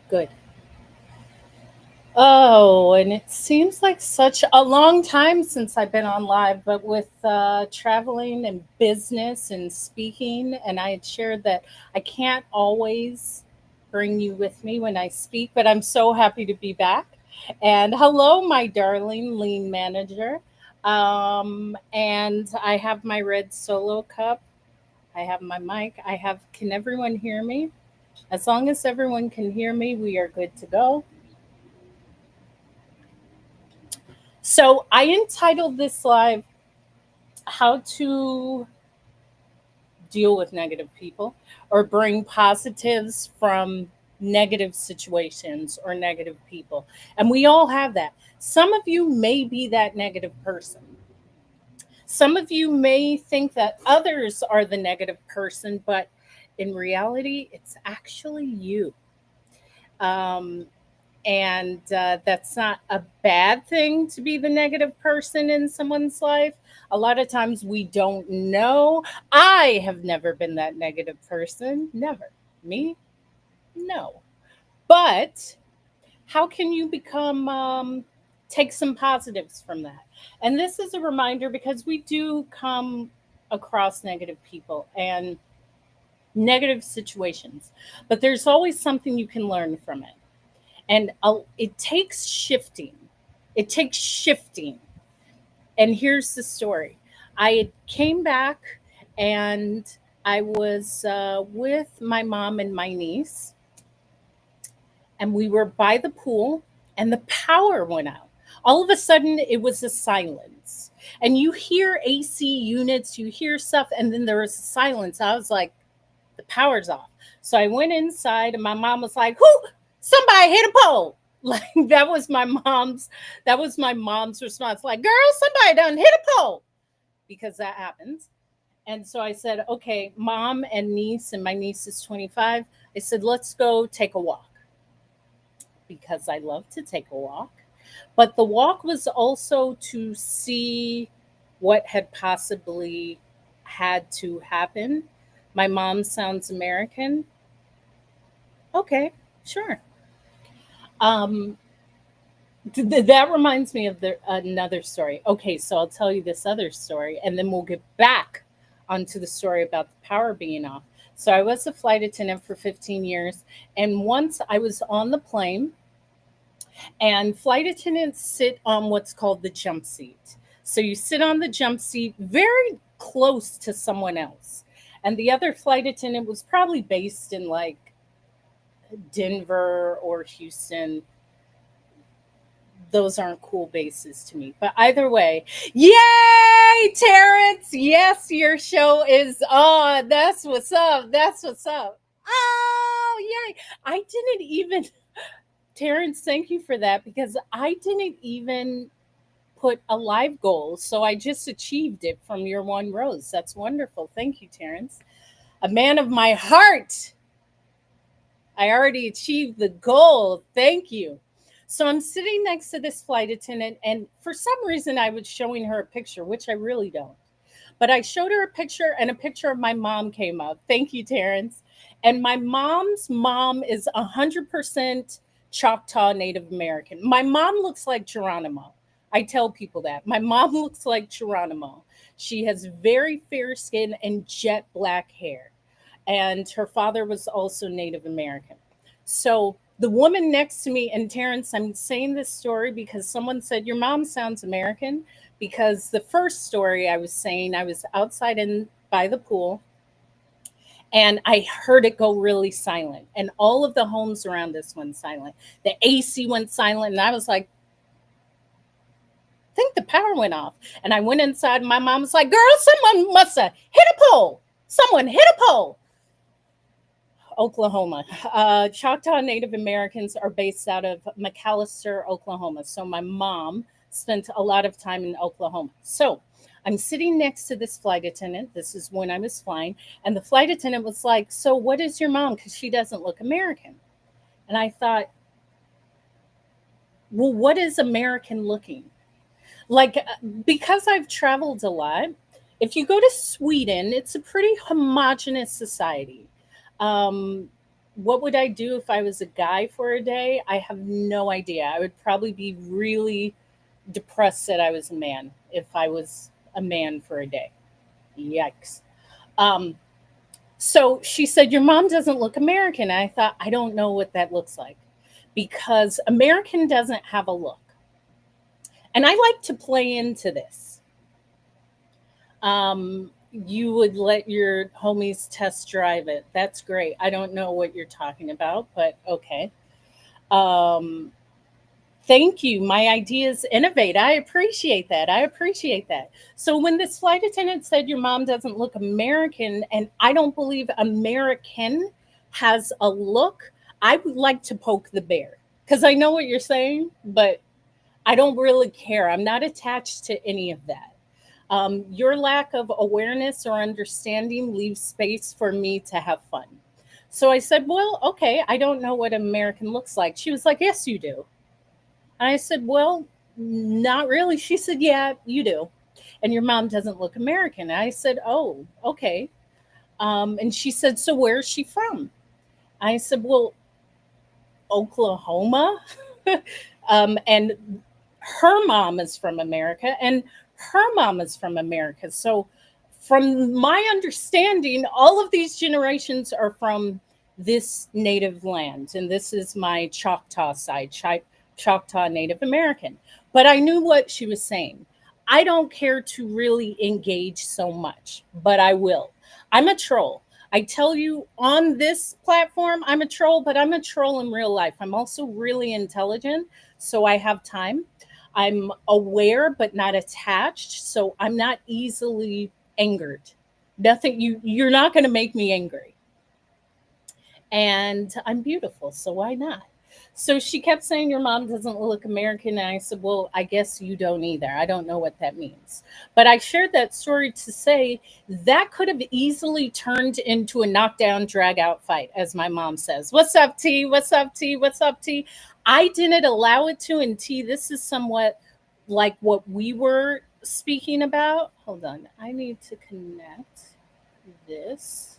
Good. Oh, and it seems like such a long time since I've been on live, but with traveling and business and speaking, and I had shared that I can't always bring you with me when I speak, but I'm so happy to be back. And hello, my darling lean manager. And I have my red solo cup. I have my mic. Can everyone hear me? As long as everyone can hear me, we are good to go. So I entitled this live How to Deal with Negative People or Bring Positives from Negative Situations or Negative People. And we all have that. Some of you may be that negative person. Some of you may think that others are the negative person, but in reality, it's actually you. Um, and that's not a bad thing to be the negative person in someone's life. A lot of times we don't know. I have never been that negative person. Never. Me? No. But how can you take some positives from that? And this is a reminder because we do come across negative people and negative situations, but there's always something you can learn from it. And it takes shifting. It takes shifting. And here's the story. I came back and I was with my mom and my niece, and we were by the pool, and the power went out. All of a sudden, it was a silence. And you hear AC units, you hear stuff, and then there was a silence. I was like, the power's off. So I went inside, and my mom was like, "Who? Somebody hit a pole." Like that was my mom's response. Like, "Girl, somebody done hit a pole," because that happens. And so I said, "Okay, mom and niece, and my niece is 25." I said, "Let's go take a walk," because I love to take a walk. But the walk was also to see what had possibly had to happen. My mom sounds American. Okay, sure. Um, that reminds me of another story. Okay, so I'll tell you this other story, and then we'll get back onto the story about the power being off. So I was a flight attendant for 15 years, and once I was on the plane, and flight attendants sit on what's called the jump seat. So you sit on the jump seat very close to someone else. And the other flight attendant was probably based in like Denver or Houston. Those aren't cool bases to me. But either way, yay, Terrence. Yes, your show is on. That's what's up. That's what's up. Oh, yay. I didn't even, Terrence, thank you for that because I didn't even put a live goal. So I just achieved it from your one rose. That's wonderful. Thank you, Terrence. A man of my heart. I already achieved the goal. Thank you. So I'm sitting next to this flight attendant, and for some reason, I was showing her a picture, which I really don't. But I showed her a picture, and a picture of my mom came up. Thank you, Terrence. And my mom's mom is 100% Choctaw Native American. My mom looks like Geronimo. I tell people that. My mom looks like Geronimo. She has very fair skin and jet black hair, and her father was also Native American. So the woman next to me, and Terrence, I'm saying this story because someone said, "Your mom sounds American." Because the first story I was saying, I was outside in by the pool and I heard it go really silent. And all of the homes around us went silent. The AC went silent. And I was like, I think the power went off. And I went inside, and my mom was like, "Girl, someone must have hit a pole. Someone hit a pole." Oklahoma. Choctaw Native Americans are based out of McAllister, Oklahoma. So my mom spent a lot of time in Oklahoma. So I'm sitting next to this flight attendant. This is when I was flying. And the flight attendant was like, "So what is your mom? Because she doesn't look American." And I thought, well, what is American looking? Like, because I've traveled a lot, if you go to Sweden, it's a pretty homogenous society. Um, what would I do if I was a guy for a day? I have no idea. I would probably be really depressed that I was a man if I was a man for a day. Yikes. Um, so she said, "Your mom doesn't look American." I thought, I don't know what that looks like because American doesn't have a look. And I like to play into this. You would let your homies test drive it. That's great. I don't know what you're talking about, but okay. Um, Thank you. My ideas innovate. I appreciate that. I appreciate that. So when this flight attendant said your mom doesn't look American, and I don't believe American has a look, I would like to poke the bear because I know what you're saying, but I don't really care. I'm not attached to any of that. Your lack of awareness or understanding leaves space for me to have fun. So I said, "Well, okay, I don't know what American looks like." She was like, "Yes, you do." And I said, "Well, not really." She said, "Yeah, you do. And your mom doesn't look American." And I said, "Oh, okay." And she said, "So where's she from?" I said, "Well, Oklahoma." And her mom is from America, and her mom is from America. So, from my understanding, all of these generations are from this native land, and this is my Choctaw side, Choctaw Native American. But I knew what she was saying. I don't care to really engage so much, but I will. I'm a troll. I tell you on this platform, I'm a troll, but I'm a troll in real life. I'm also really intelligent, so I have time. I'm aware, but not attached, so I'm not easily angered. Nothing, you're not going to make me angry. And I'm beautiful, so why not? So she kept saying, "Your mom doesn't look American." And I said, "Well, I guess you don't either. I don't know what that means." But I shared that story to say that could have easily turned into a knockdown, drag out fight, as my mom says. "What's up, T? What's up, T? What's up, T?" I didn't allow it to. And T, this is somewhat like what we were speaking about. Hold on. I need to connect this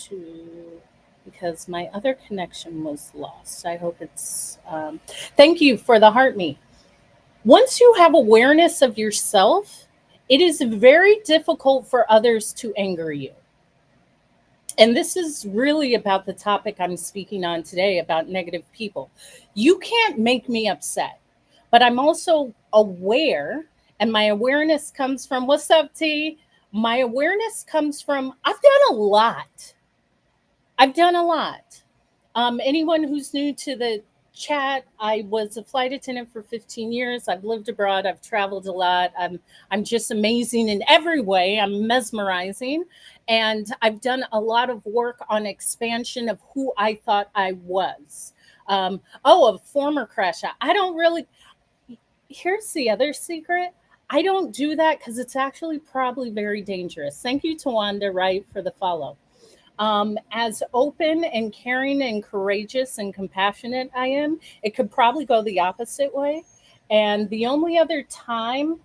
to because my other connection was lost. I hope it's. Thank you for the heart me. Once you have awareness of yourself, it is very difficult for others to anger you. And this is really about the topic I'm speaking on today about negative people. You can't make me upset, but I'm also aware, and my awareness comes from what's up, T? My awareness comes from I've done a lot. I've done a lot. Anyone who's new to the chat, I was a flight attendant for 15 years. I've lived abroad. I've traveled a lot. I'm just amazing in every way. I'm mesmerizing, and I've done a lot of work on expansion of who I thought I was. Oh, a former crash out. I don't really. Here's the other secret. I don't do that because it's actually probably very dangerous. Thank you, Tawanda Wright, for the follow. As open and caring and courageous and compassionate I am, it could probably go the opposite way. And the only other time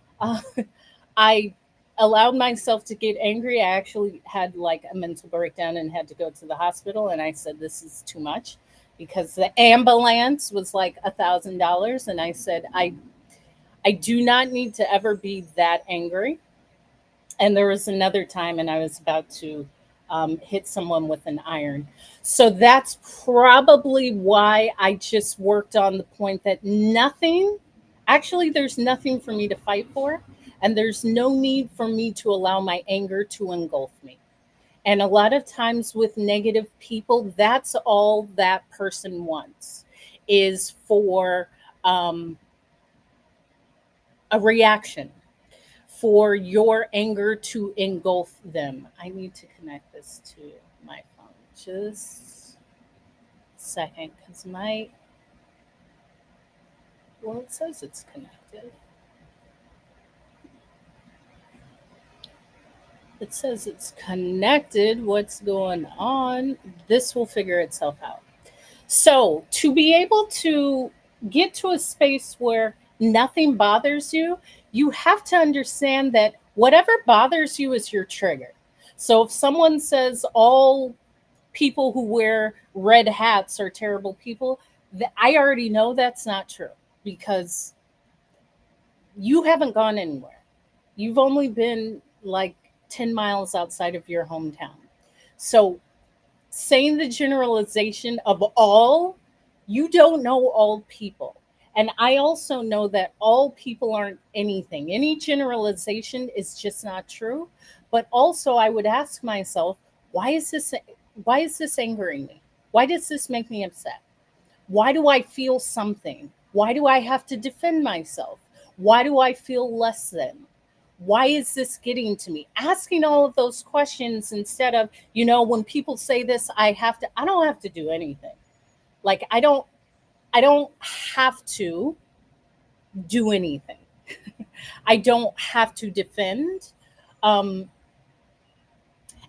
I allowed myself to get angry, I actually had like a mental breakdown and had to go to the hospital. And I said, "This is too much," because the ambulance was like $1,000. And I said, I do not need to ever be that angry. And there was another time, and I was about to hit someone with an iron. So that's probably why I just worked on the point that nothing, actually, there's nothing for me to fight for. And there's no need for me to allow my anger to engulf me. And a lot of times with negative people, that's all that person wants is for um, a reaction, for your anger to engulf them. I need to connect this to my phone. Just a second, because well, it says it's connected. It says it's connected. What's going on? This will figure itself out. So, to be able to get to a space where nothing bothers you, you have to understand that whatever bothers you is your trigger. So, if someone says all people who wear red hats are terrible people. I already know that's not true because you haven't gone anywhere. You've only been like 10 miles outside of your hometown. So saying the generalization of all, you don't know all people. And I also know that all people aren't anything. Any generalization is just not true. But also I would ask myself, why is this why is this angering me? Why does this make me upset? Why do I feel something? Why do I have to defend myself? Why do I feel less than? Why is this getting to me? Asking all of those questions instead of, when people say this, I don't have to do anything. Like I don't have to do anything. I don't have to defend. Um,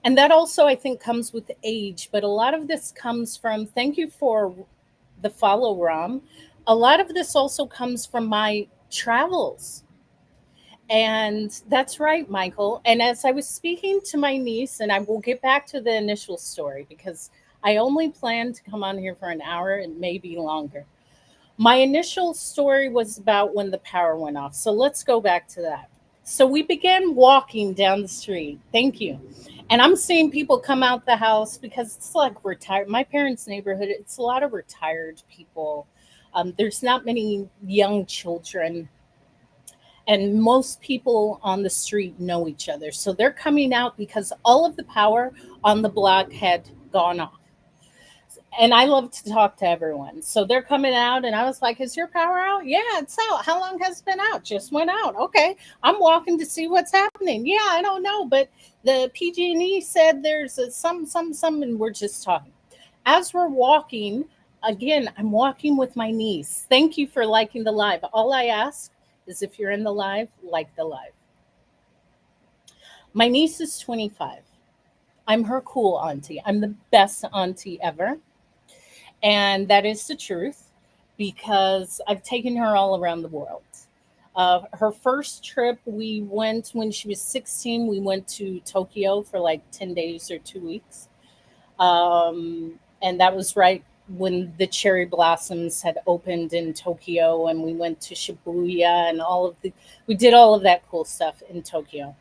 and that also I think comes with age, but a lot of this comes from, thank you for the follow, Ram. A lot of this also comes from my travels. And that's right, Michael. And as I was speaking to my niece, and I will get back to the initial story because I only planned to come on here for an hour and maybe longer. My initial story was about when the power went off. So let's go back to that. So we began walking down the street. Thank you. And I'm seeing people come out the house because it's like retired. My parents' neighborhood, it's a lot of retired people. There's not many young children, and most people on the street know each other. So they're coming out because all of the power on the block had gone off. And I love to talk to everyone. So they're coming out, and I was like, "Is your power out?" "Yeah, it's out." "How long has it been out?" "Just went out." "Okay, I'm walking to see what's happening." "Yeah, I don't know, but the PG&E said there's a some, and we're just talking. As we're walking, again, I'm walking with my niece. Thank you for liking the live. All I ask is if you're in the live, like the live. My niece is 25. I'm her cool auntie. I'm the best auntie ever. And that is the truth because I've taken her all around the world. Her first trip, we went when she was 16. We went to Tokyo for like 10 days or 2 weeks. And that was right when the cherry blossoms had opened in Tokyo, and we went to Shibuya and we did all of that cool stuff in Tokyo.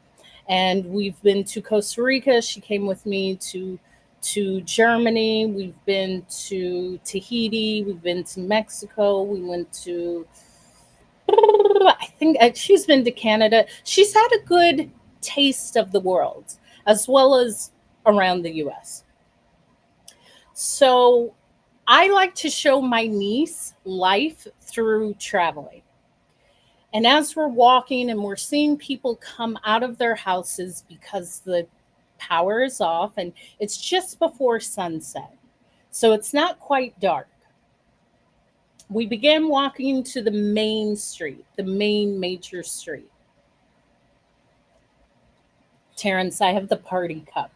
And we've been to Costa Rica. She came with me to Germany. We've been to Tahiti. We've been to Mexico. We went to, I think she's been to Canada. She's had a good taste of the world as well as around the US. So I like to show my niece life through traveling. And as we're walking and we're seeing people come out of their houses because the power is off and it's just before sunset. So it's not quite dark. We began walking to the main street, the main major street. Terrence, I have the party cup.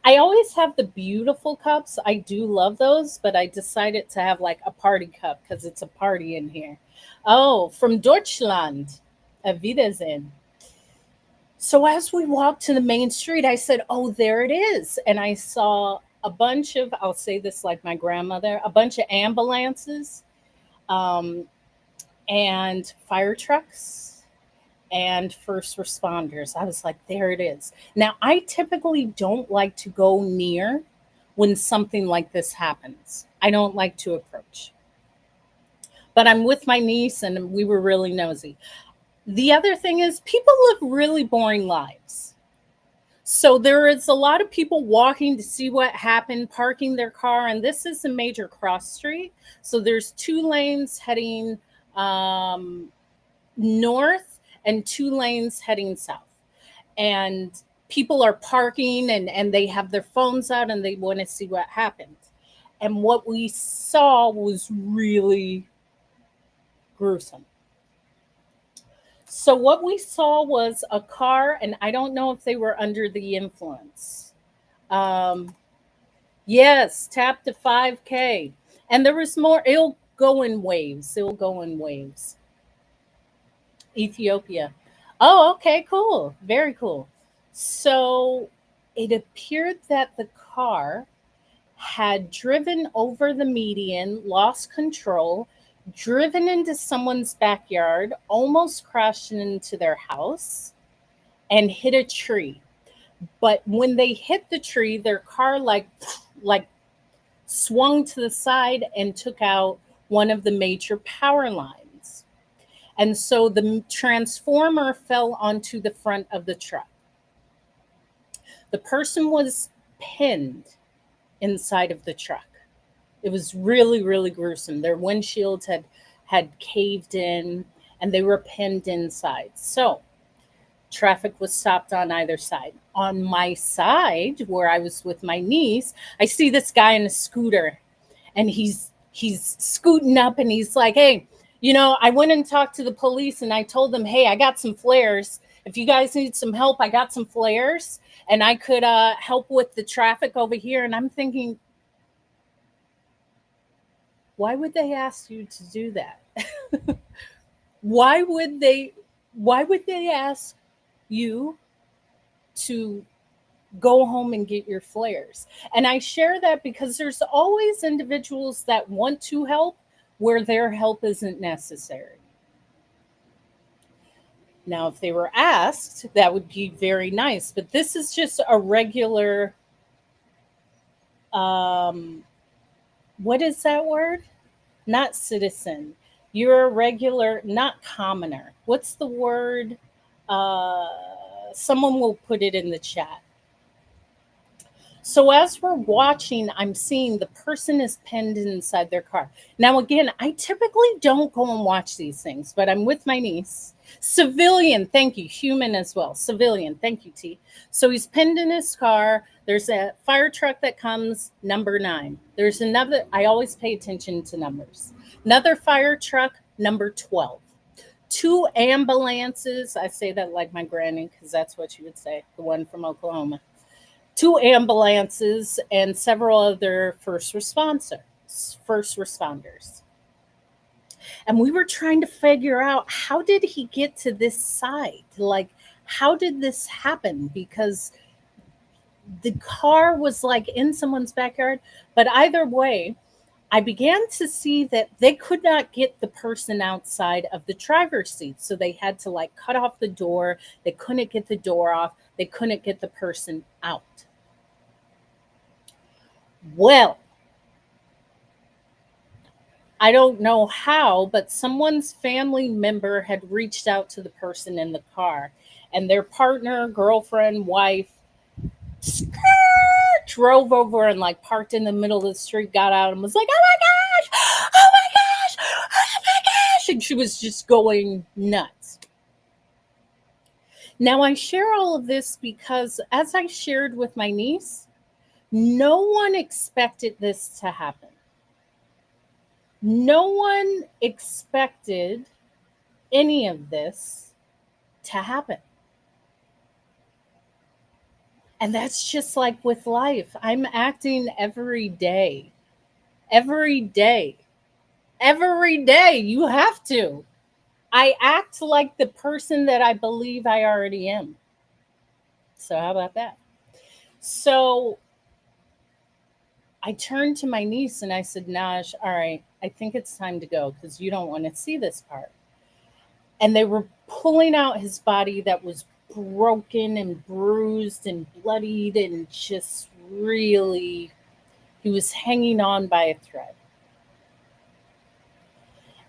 I always have the beautiful cups. I do love those, but I decided to have like a party cup because it's a party in here. Oh, from Deutschland. Auf Wiedersehen. So as we walked to the main street, I said, "Oh, there it is." And I saw a bunch of, I'll say this like my grandmother, a bunch of ambulances, um, and fire trucks and first responders. I was like, there it is. Now, I typically don't like to go near when something like this happens. I don't like to approach. But I'm with my niece and we were really nosy. The other thing is, people live really boring lives. So there is a lot of people walking to see what happened, parking their car, and this is a major cross street. So there's two lanes heading um, north and two lanes heading south. And people are parking and they have their phones out and they want to see what happened. And what we saw was really gruesome. So what we saw was a car, and I don't know if they were under the influence. Um, yes, tap to 5K. And there was more, it'll go in waves. It'll go in waves. Ethiopia. Oh, okay, cool. Very cool. So it appeared that the car had driven over the median, lost control, driven into someone's backyard, almost crashed into their house, and hit a tree. But when they hit the tree, their car like swung to the side and took out one of the major power lines. And so the transformer fell onto the front of the truck. The person was pinned inside of the truck. It was really, really gruesome. Their windshields had caved in and they were pinned inside. So traffic was stopped on either side. On my side, where I was with my niece, I see this guy in a scooter and he's scooting up and he's like, "Hey, I went and talked to the police and I told them, hey, I got some flares. If you guys need some help, I got some flares and I could help with the traffic over here." And I'm thinking, why would they ask you to do that? why would they why would they ask you to go home and get your flares? And I share that because there's always individuals that want to help where their help isn't necessary. Now, if they were asked, that would be very nice, but this is just a regular, um, what is that word? Not citizen. You're a regular, not commoner. What's the word? Uh, Someone will put it in the chat. So as we're watching, I'm seeing the person is pinned inside their car. Now, again, I typically don't go and watch these things, but I'm with my niece. Civilian, thank you. Human as well. Civilian, thank you, T. So he's pinned in his car. There's a fire truck that comes, number 9. There's another, I always pay attention to numbers. Another fire truck, number 12. 2 ambulances. I say that like my granny because that's what she would say, the one from Oklahoma. 2 ambulances and several other first responders. And we were trying to figure out, how did he get to this side? Like, how did this happen? Because the car was like in someone's backyard. But either way, I began to see that they could not get the person outside of the driver's seat. So they had to like cut off the door. They couldn't get the door off. They couldn't get the person out. Well, I don't know how, but someone's family member had reached out to the person in the car, and their partner, girlfriend, wife skirt, drove over and like parked in the middle of the street, got out and was like, "Oh my gosh, oh my gosh, oh my gosh." And she was just going nuts. Now, I share all of this because, as I shared with my niece, no one expected this to happen. No one expected any of this to happen. And that's just like with life. I'm acting every day. Every day. Every day. You have to. I act like the person that I believe I already am. So, how about that? So, I turned to my niece and I said, "Naj, all right, I think it's time to go because you don't want to see this part." And they were pulling out his body that was broken and bruised and bloodied and just really, he was hanging on by a thread.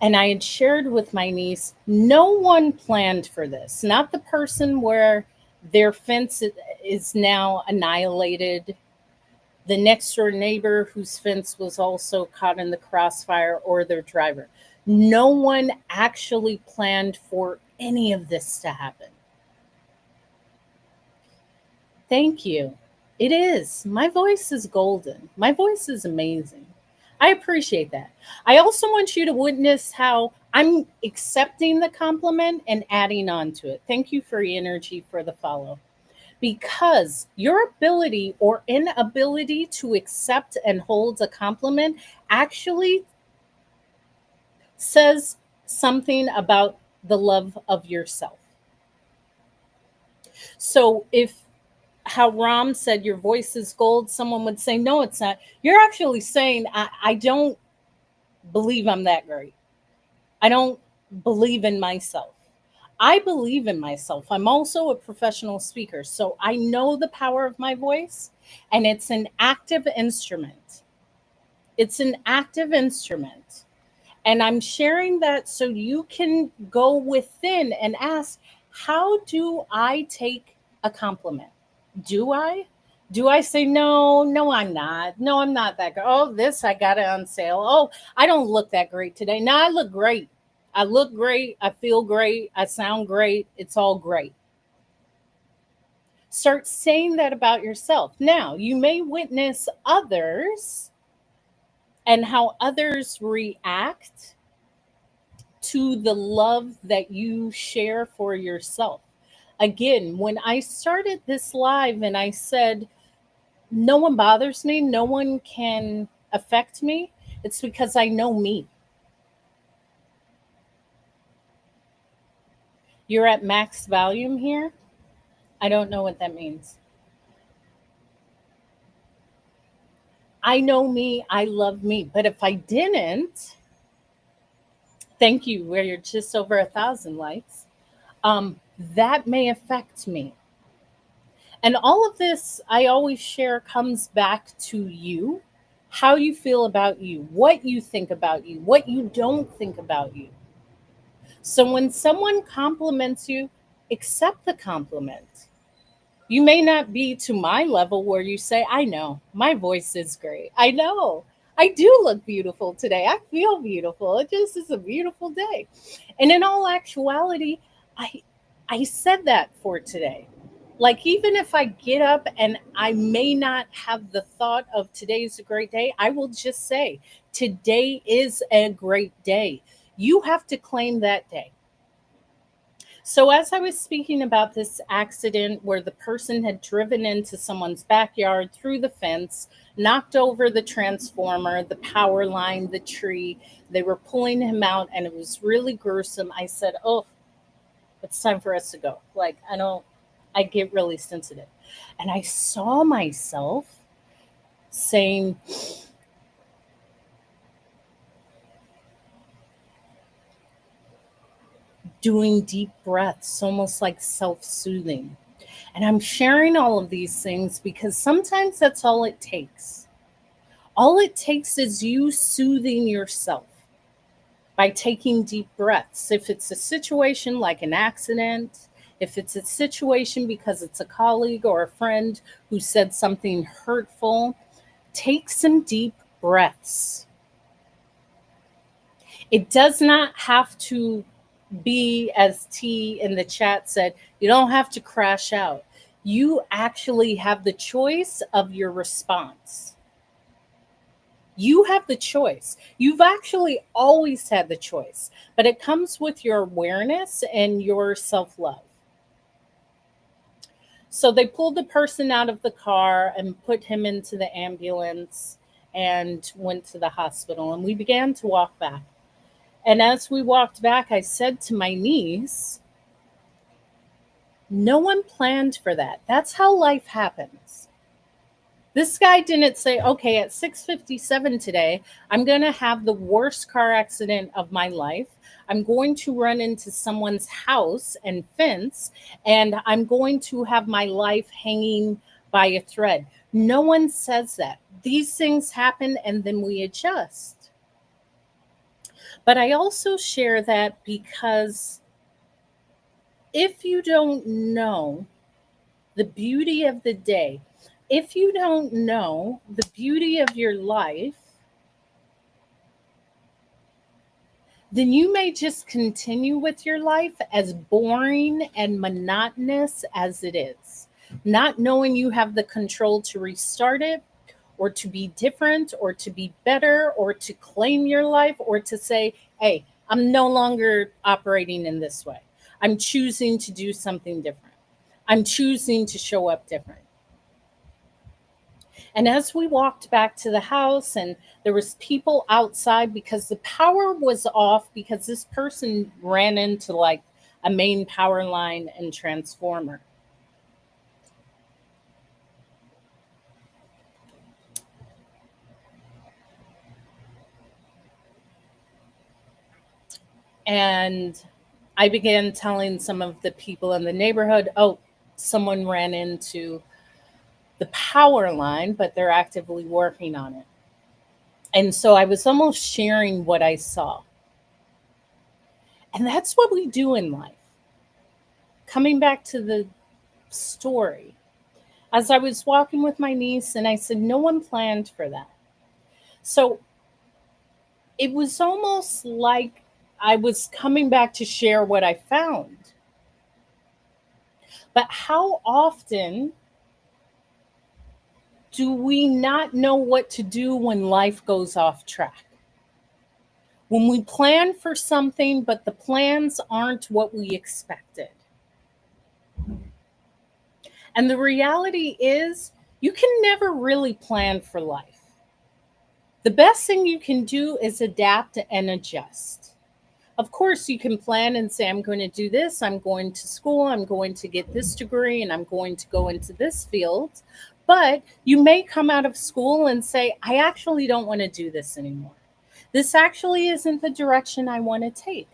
And I had shared with my niece, no one planned for this. Not the person where their fence is now annihilated, the next door neighbor whose fence was also caught in the crossfire, or their driver. No one actually planned for any of this to happen. Thank you. It is. My voice is golden. My voice is amazing. I appreciate that. I also want you to witness how I'm accepting the compliment and adding on to it. Thank you for your energy for the follow. Because your ability or inability to accept and hold a compliment actually says something about the love of yourself. So if how Ram said your voice is gold, someone would say, no, it's not. You're actually saying, I don't believe I'm that great. I don't believe in myself. I believe in myself. I'm also a professional speaker, so I know the power of my voice, and it's an active instrument. It's an active instrument. And I'm sharing that so you can go within and ask, how do I take a compliment? Do I? Do I say, no, no, I'm not. No, I'm not that good. Oh, this, I got it on sale. Oh, I don't look that great today. No, I look great. I look great. I feel great. I sound great. It's all great. Start saying that about yourself. Now, you may witness others and how others react to the love that you share for yourself. Again, when I started this live and I said, no one bothers me, no one can affect me, it's because I know me. You're at max volume here. I don't know what that means. I know me, I love me. But if I didn't, thank you, where you're just over 1,000 likes, that may affect me. And all of this, I always share, comes back to you, how you feel about you, what you think about you, what you don't think about you. So when someone compliments you, accept the compliment. You may not be to my level where you say, I know, my voice is great. I know. I do look beautiful today. I feel beautiful. It just is a beautiful day. And in all actuality, I I said that for today. Like, even if I get up and I may not have the thought of today's a great day, I will just say, today is a great day. You have to claim that day. So, as I was speaking about this accident where the person had driven into someone's backyard through the fence, knocked over the transformer, the power line, the tree, they were pulling him out, and it was really gruesome. I said, oh, it's time for us to go. Like, I get really sensitive. And I saw myself saying, doing deep breaths, almost like self soothing. And I'm sharing all of these things because sometimes that's all it takes. All it takes is you soothing yourself by taking deep breaths. If it's a situation like an accident, if it's a situation because it's a colleague or a friend who said something hurtful, take some deep breaths. It does not have to be, as T in the chat said, you don't have to crash out. You actually have the choice of your response. You have the choice. You've actually always had the choice, but it comes with your awareness and your self love. So they pulled the person out of the car and put him into the ambulance and went to the hospital. And we began to walk back. And as we walked back, I said to my niece, no one planned for that. That's how life happens. This guy didn't say, okay, at 6:57 today, I'm going to have the worst car accident of my life. I'm going to run into someone's house and fence, and I'm going to have my life hanging by a thread. No one says that. These things happen, and then we adjust. But I also share that because if you don't know the beauty of the day, if you don't know the beauty of your life, then you may just continue with your life as boring and monotonous as it is, not knowing you have the control to restart it or to be different or to be better or to claim your life or to say, hey, I'm no longer operating in this way. I'm choosing to do something different. I'm choosing to show up different. And as we walked back to the house and there was people outside because the power was off because this person ran into like a main power line and transformer. And I began telling some of the people in the neighborhood, oh, someone ran into the power line, but they're actively working on it. And so I was almost sharing what I saw. And that's what we do in life. Coming back to the story, as I was walking with my niece, and I said, no one planned for that. So it was almost like I was coming back to share what I found. But how often do we not know what to do when life goes off track? When we plan for something, but the plans aren't what we expected. And the reality is, you can never really plan for life. The best thing you can do is adapt and adjust. Of course, you can plan and say, I'm going to do this, I'm going to school, I'm going to get this degree, and I'm going to go into this field. But you may come out of school and say, I actually don't want to do this anymore. This actually isn't the direction I want to take.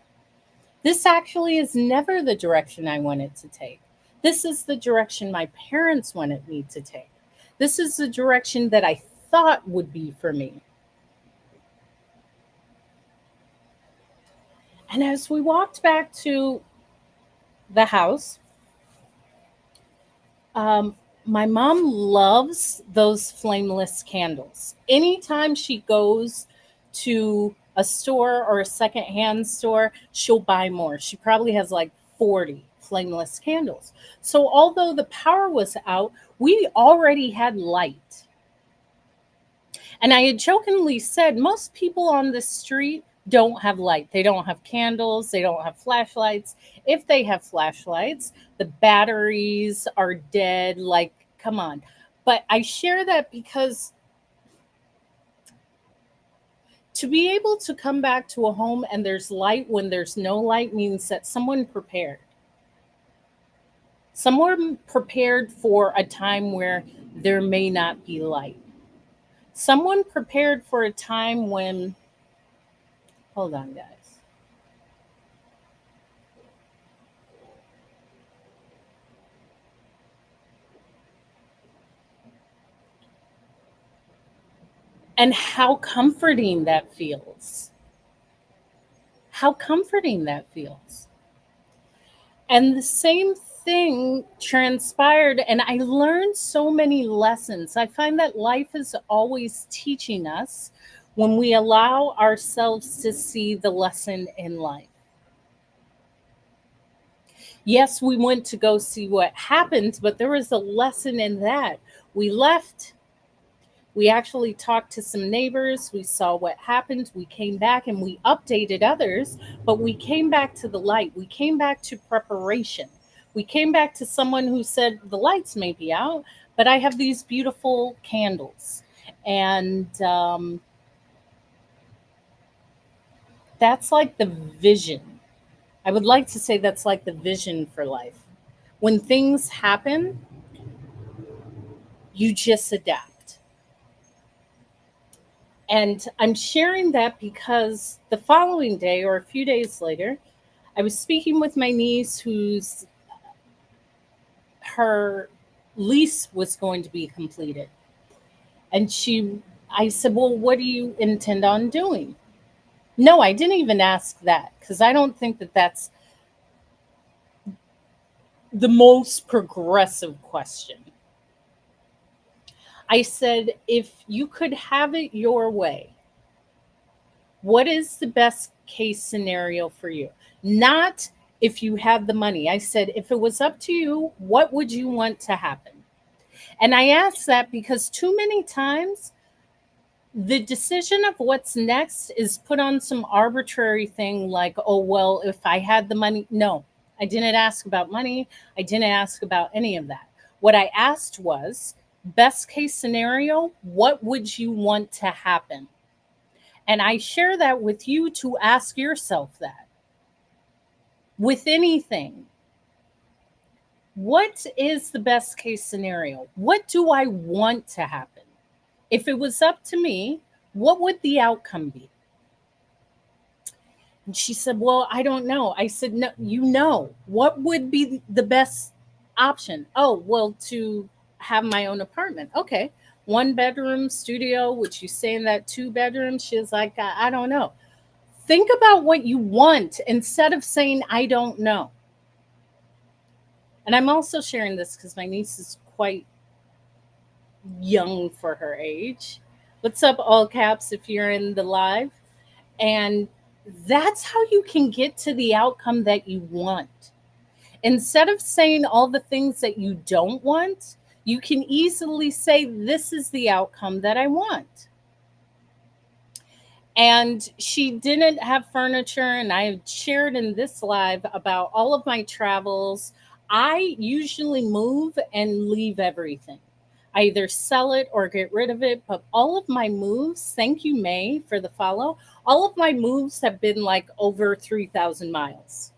This actually is never the direction I wanted to take. This is the direction my parents wanted me to take. This is the direction that I thought would be for me. And as we walked back to the house, um, my mom loves those flameless candles. Anytime she goes to a store or a secondhand store, she'll buy more. She probably has like 40 flameless candles. So, although the power was out, we already had light. And I had jokingly said, most people on the street don't have light. They don't have candles. They don't have flashlights. If they have flashlights, the batteries are dead. Like, come on. But I share that because to be able to come back to a home and there's light when there's no light means that someone prepared. Someone prepared for a time where there may not be light. Someone prepared for a time when, hold on, guys. And how comforting that feels. How comforting that feels. And the same thing transpired, and I learned so many lessons. I find that life is always teaching us when we allow ourselves to see the lesson in life. Yes, we went to go see what happened, but there was a lesson in that. We left. We actually talked to some neighbors. We saw what happened. We came back and we updated others, but we came back to the light. We came back to preparation. We came back to someone who said, the lights may be out, but I have these beautiful candles. And that's like the vision. I would like to say that's like the vision for life. When things happen, you just adapt. And I'm sharing that because the following day or a few days later, I was speaking with my niece whose her lease was going to be completed. And I said, well, what do you intend on doing? No, I didn't even ask that because I don't think that that's the most progressive question. I said, if you could have it your way, what is the best case scenario for you? Not if you have the money. I said, if it was up to you, what would you want to happen? And I asked that because too many times the decision of what's next is put on some arbitrary thing like, oh, well, if I had the money. No, I didn't ask about money. I didn't ask about any of that. What I asked was, best case scenario, what would you want to happen? And I share that with you to ask yourself that. With anything, what is the best case scenario? What do I want to happen? If it was up to me, what would the outcome be? And she said, "Well, I don't know." I said, "No, you know. What would be the best option?" "Oh, well, to have my own apartment." "Okay. One bedroom studio, would you stay in that two bedroom?" She's like, I don't know. Think about what you want instead of saying, "I don't know." And I'm also sharing this because my niece is quite young for her age. What's up, all caps, if you're in the live? And that's how you can get to the outcome that you want. Instead of saying all the things that you don't want, you can easily say, "This is the outcome that I want." And she didn't have furniture, and I shared in this live about all of my travels. I usually move and leave everything. I either sell it or get rid of it, but all of my moves, thank you, May, for the follow, all of my moves have been like over 3,000 miles.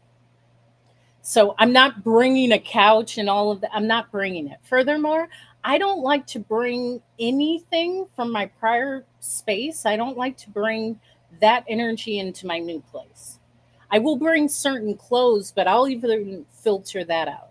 So I'm not bringing a couch and all of that. I'm not bringing it. Furthermore, I don't like to bring anything from my prior space. I don't like to bring that energy into my new place. I will bring certain clothes, but I'll even filter that out.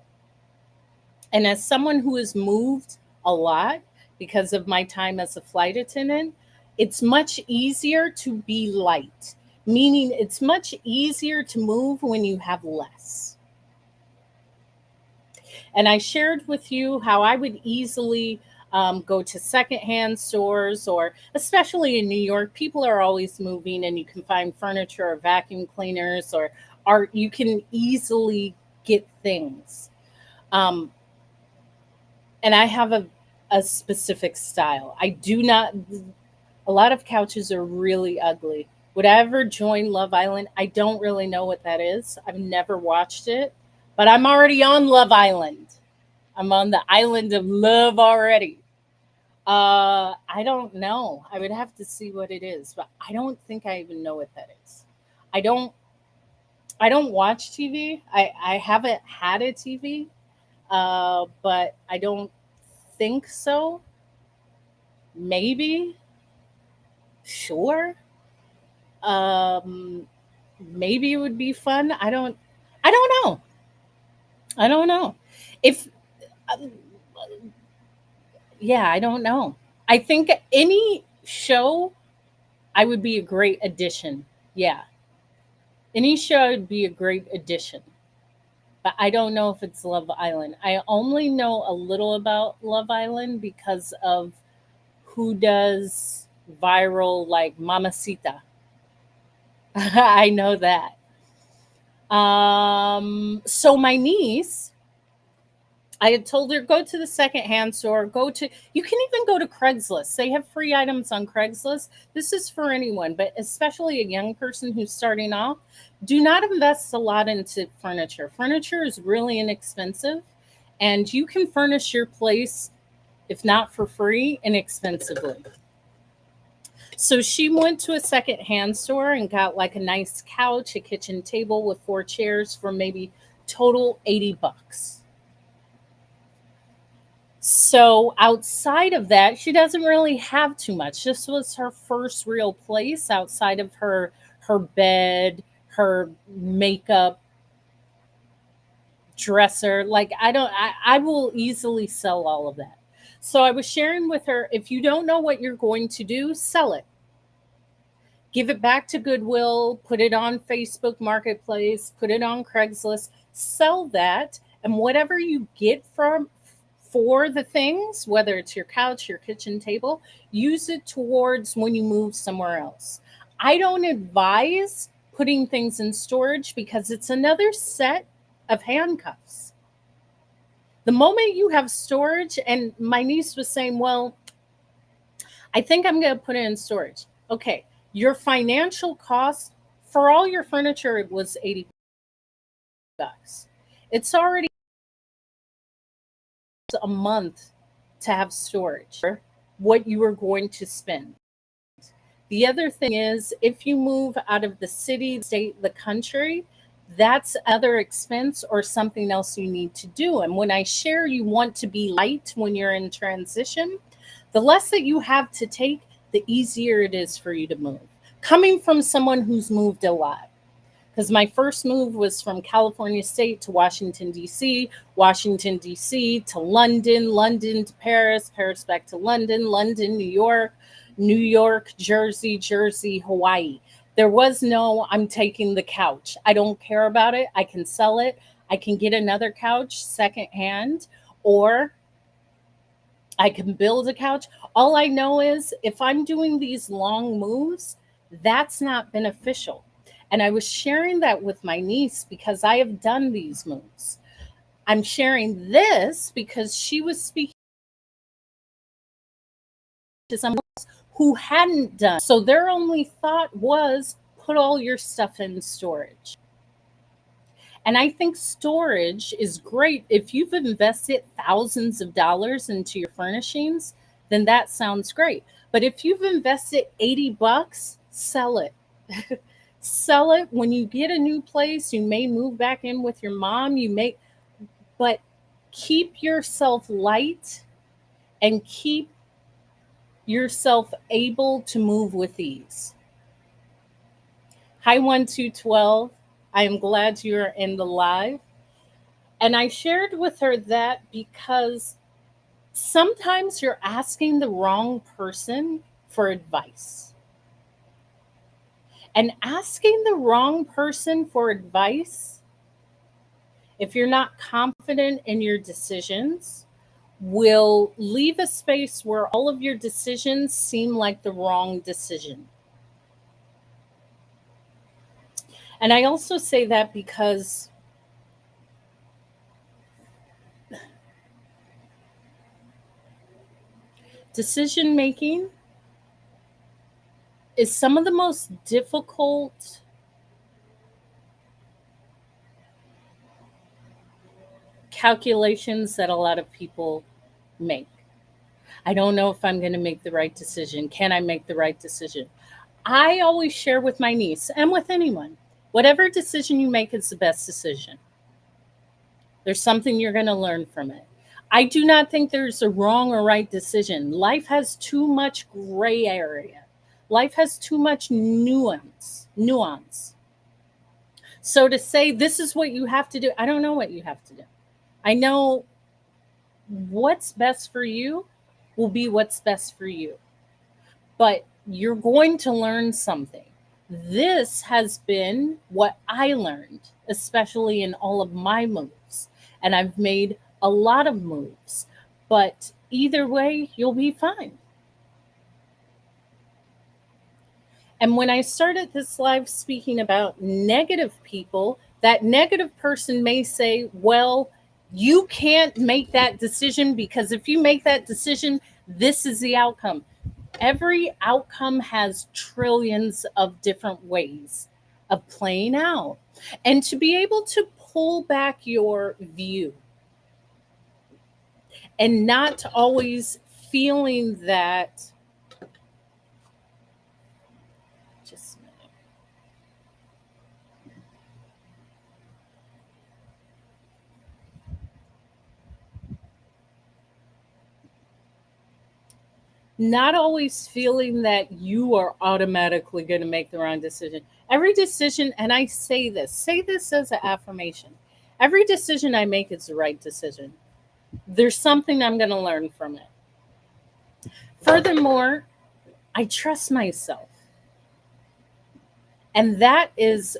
And as someone who has moved a lot because of my time as a flight attendant, it's much easier to be light, meaning it's much easier to move when you have less. And I shared with you how I would easily go to secondhand stores, or especially in New York, people are always moving and you can find furniture or vacuum cleaners or art. You can easily get things. Um, and I have a specific style. I do not, a lot of couches are really ugly. Would I ever join Love Island? I don't really know what that is. I've never watched it, but I'm already on Love Island. I'm on the island of love already. I don't know. I would have to see what it is, but I don't think I even know what that is. I don't. I don't watch TV. I haven't had a TV, but I don't think so. Maybe, sure. Um, Maybe it would be fun. I don't. I don't know. I don't know. If Yeah, I don't know. I think any show I would be a great addition. Yeah, any show would be a great addition. But I don't know if it's Love Island. I only know a little about Love Island because of who does viral, like Mamacita. I know that. So my niece, I had told her, go to the secondhand store, you can even go to Craigslist. They have free items on Craigslist. This is for anyone, but especially a young person who's starting off. Do not invest a lot into furniture. Furniture is really inexpensive, and you can furnish your place, if not for free, inexpensively. So she went to a secondhand store and got like a nice couch, a kitchen table with four chairs for maybe total $80. So outside of that, she doesn't really have too much. This was her first real place outside of her bed, her makeup dresser. Like I will easily sell all of that. So I was sharing with her, if you don't know what you're going to do, sell it. Give it back to Goodwill, put it on Facebook Marketplace, put it on Craigslist, sell that, and whatever you get from for the things, whether it's your couch, your kitchen table, use it towards when you move somewhere else. I don't advise putting things in storage because it's another set of handcuffs. The moment you have storage, and my niece was saying, well, I think I'm going to put it in storage. Okay, your financial cost for all your furniture was $80. It's already a month to have storage. What you are going to spend. The other thing is, if you move out of the city, the state, the country, that's other expense or something else you need to do. And when I share, you want to be light when you're in transition, the less that you have to take, the easier it is for you to move. Coming from someone who's moved a lot. because my first move was from California State to Washington, D.C., Washington, D.C. to London, London to Paris, Paris back to London, London, New York, New York, Jersey, Jersey, Hawaii. There was no, I'm taking the couch. I don't care about it. I can sell it. I can get another couch secondhand, or I can build a couch. All I know is if I'm doing these long moves, that's not beneficial. And I was sharing that with my niece because I have done these moves. I'm sharing this because she was speaking to someone who hadn't done. So their only thought was put all your stuff in storage. And I think storage is great. If you've invested thousands of dollars into your furnishings, then that sounds great. But if you've invested 80 bucks, sell it. Sell it when you get a new place. You may move back in with your mom, but keep yourself light and keep yourself able to move with ease. Hi, 1212. I am glad you're in the live. And I shared with her that because sometimes you're asking the wrong person for advice. And asking the wrong person for advice, if you're not confident in your decisions, will leave a space where all of your decisions seem like the wrong decision. And I also say that because decision making is some of the most difficult calculations that a lot of people make. I don't know if I'm going to make the right decision. Can I make the right decision? I always share with my niece and with anyone, whatever decision you make is the best decision. There's something you're going to learn from it. I do not think there's a wrong or right decision. Life has too much gray area. Life has too much nuance. So to say this is what you have to do, I don't know what you have to do. I know what's best for you will be what's best for you. But you're going to learn something. This has been what I learned, especially in all of my moves. And I've made a lot of moves. But either way, you'll be fine. And when I started this live speaking about negative people, that negative person may say, well, you can't make that decision because if you make that decision, this is the outcome. Every outcome has trillions of different ways of playing out. And to be able to pull back your view and not always feeling that, just a minute. Not always feeling that you are automatically going to make the wrong decision. Every decision, and I say this as an affirmation. Every decision I make is the right decision. There's something I'm going to learn from it. Furthermore, I trust myself. And that is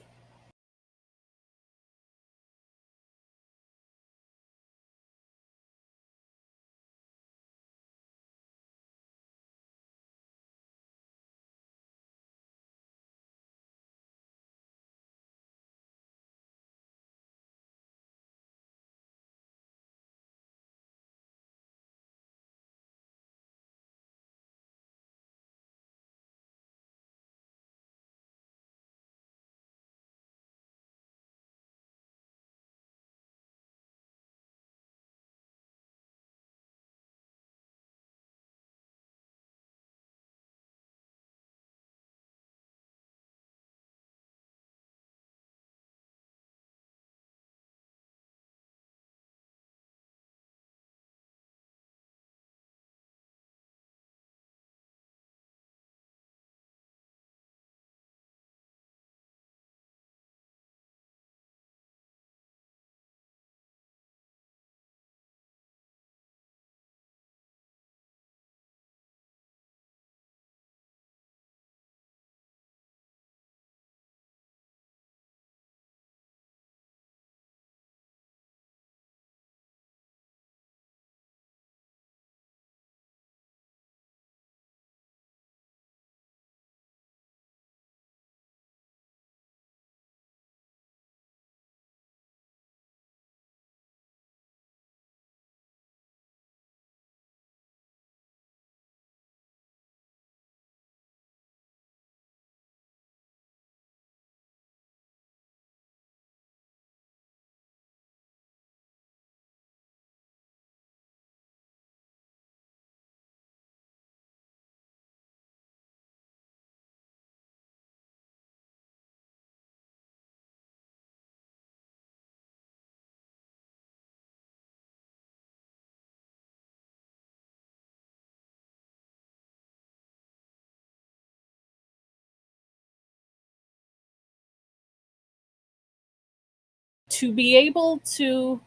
to be able to,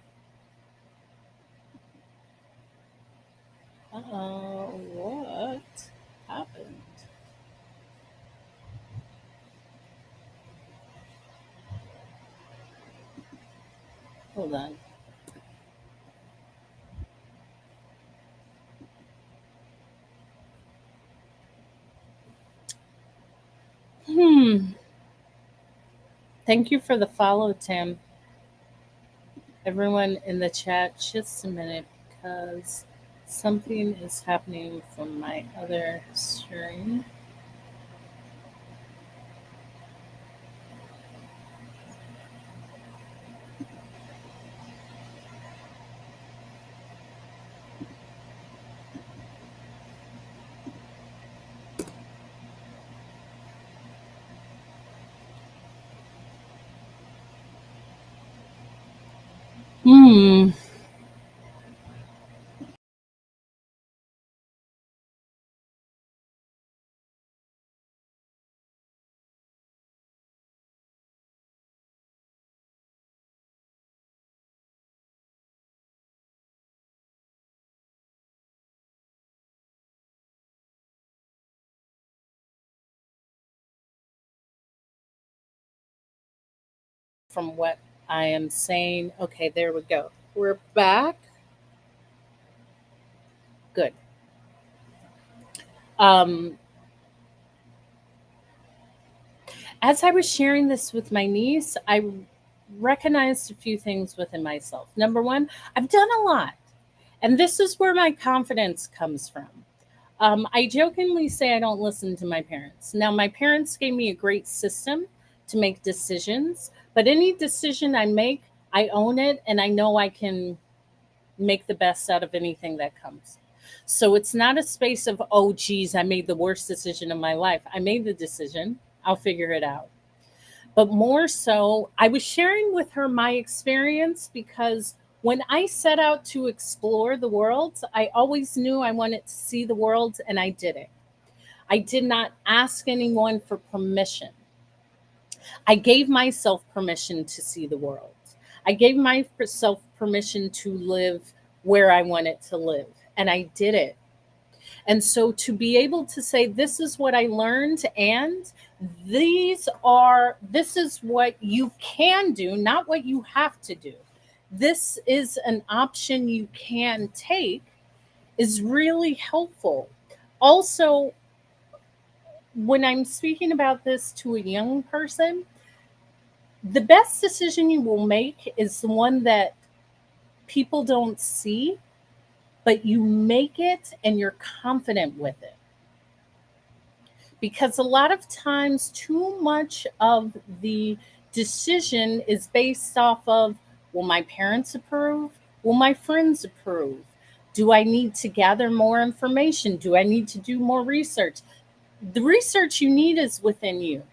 what happened? Hold on. Hmm. Thank you for the follow, Tim. Everyone in the chat, just a minute because something is happening from my other stream. Hmm. From what I am saying. Okay, there we go. We're back. Good. Um, as I was sharing this with my niece, I recognized a few things within myself. Number one, I've done a lot, and this is where my confidence comes from. I jokingly say I don't listen to my parents. Now, my parents gave me a great system to make decisions, but any decision I make, I own it and I know I can make the best out of anything that comes. So it's not a space of, oh, geez, I made the worst decision of my life. I made the decision, I'll figure it out. But more so, I was sharing with her my experience because when I set out to explore the world, I always knew I wanted to see the world and I did it. I did not ask anyone for permission. I gave myself permission to see the world. I gave myself permission to live where I wanted to live, and I did it. And so to be able to say, this is what I learned, and this is what you can do, not what you have to do. This is an option you can take, is really helpful. Also, when I'm speaking about this to a young person, the best decision you will make is the one that people don't see, but you make it and you're confident with it. Because a lot of times, too much of the decision is based off of, will my parents approve? Will my friends approve? Do I need to gather more information? Do I need to do more research? The research you need is within you.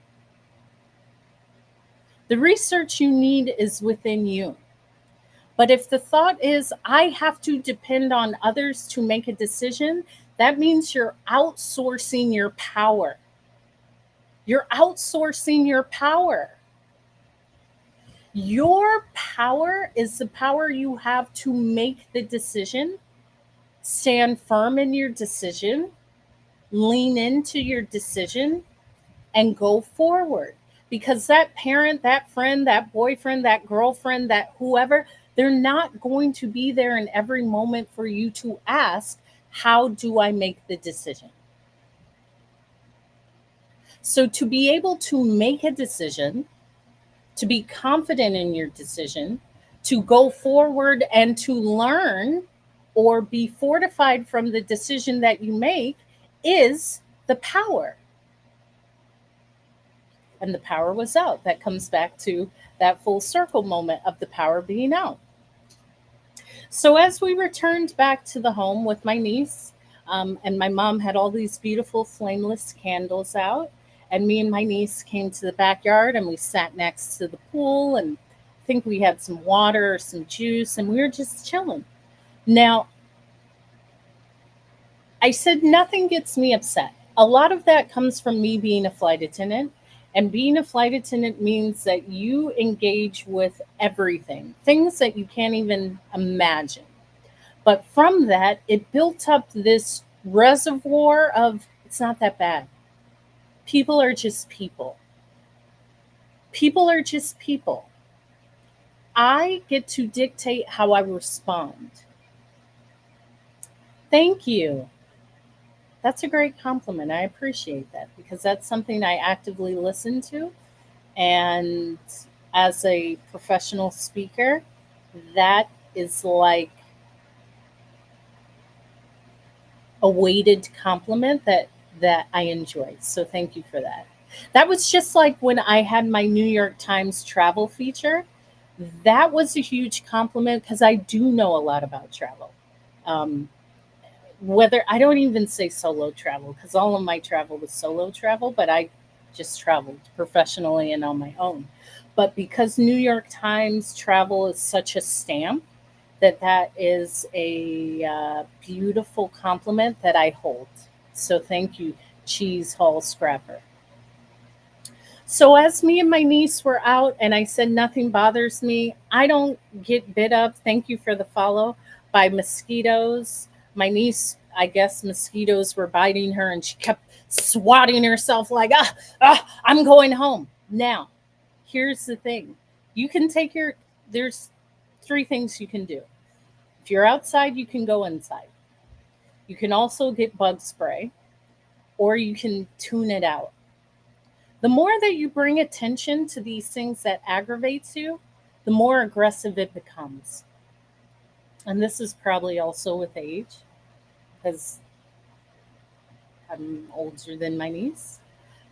The research you need is within you. But if the thought is, I have to depend on others to make a decision, that means you're outsourcing your power. You're outsourcing your power. Your power is the power you have to make the decision, stand firm in your decision, lean into your decision, and go forward. Because that parent, that friend, that boyfriend, that girlfriend, that whoever, they're not going to be there in every moment for you to ask, how do I make the decision? So to be able to make a decision, to be confident in your decision, to go forward and to learn or be fortified from the decision that you make is the power. And the power was out. That comes back to that full circle moment of the power being out. So as we returned back to the home with my niece, and my mom had all these beautiful flameless candles out, and me and my niece came to the backyard and we sat next to the pool, and I think we had some water or some juice, and we were just chilling. Now, I said nothing gets me upset. A lot of that comes from me being a flight attendant And being a flight attendant means that you engage with everything, things that you can't even imagine. But from that, it built up this reservoir of it's not that bad. People are just people. People are just people. I get to dictate how I respond. Thank you. That's a great compliment. I appreciate that because that's something I actively listen to. And as a professional speaker, that is like a weighted compliment that I enjoy. So thank you for that. That was just like when I had my New York Times travel feature. That was a huge compliment because I do know a lot about travel. Um, whether I don't even say solo travel because all of my travel was solo travel, but I just traveled professionally and on my own. But because New York Times travel is such a stamp, that is a beautiful compliment that I hold. So thank you, Cheese Hall Scrapper. So as me and my niece were out, and I said nothing bothers me, I don't get bit up. Thank you for the follow by mosquitoes. My niece, I guess mosquitoes were biting her, and she kept swatting herself like, I'm going home. Now, here's the thing: you can take your. There's three things you can do. If you're outside, you can go inside. You can also get bug spray, or you can tune it out. The more that you bring attention to these things that aggravates you, the more aggressive it becomes. And this is probably also with age, because I'm older than my niece.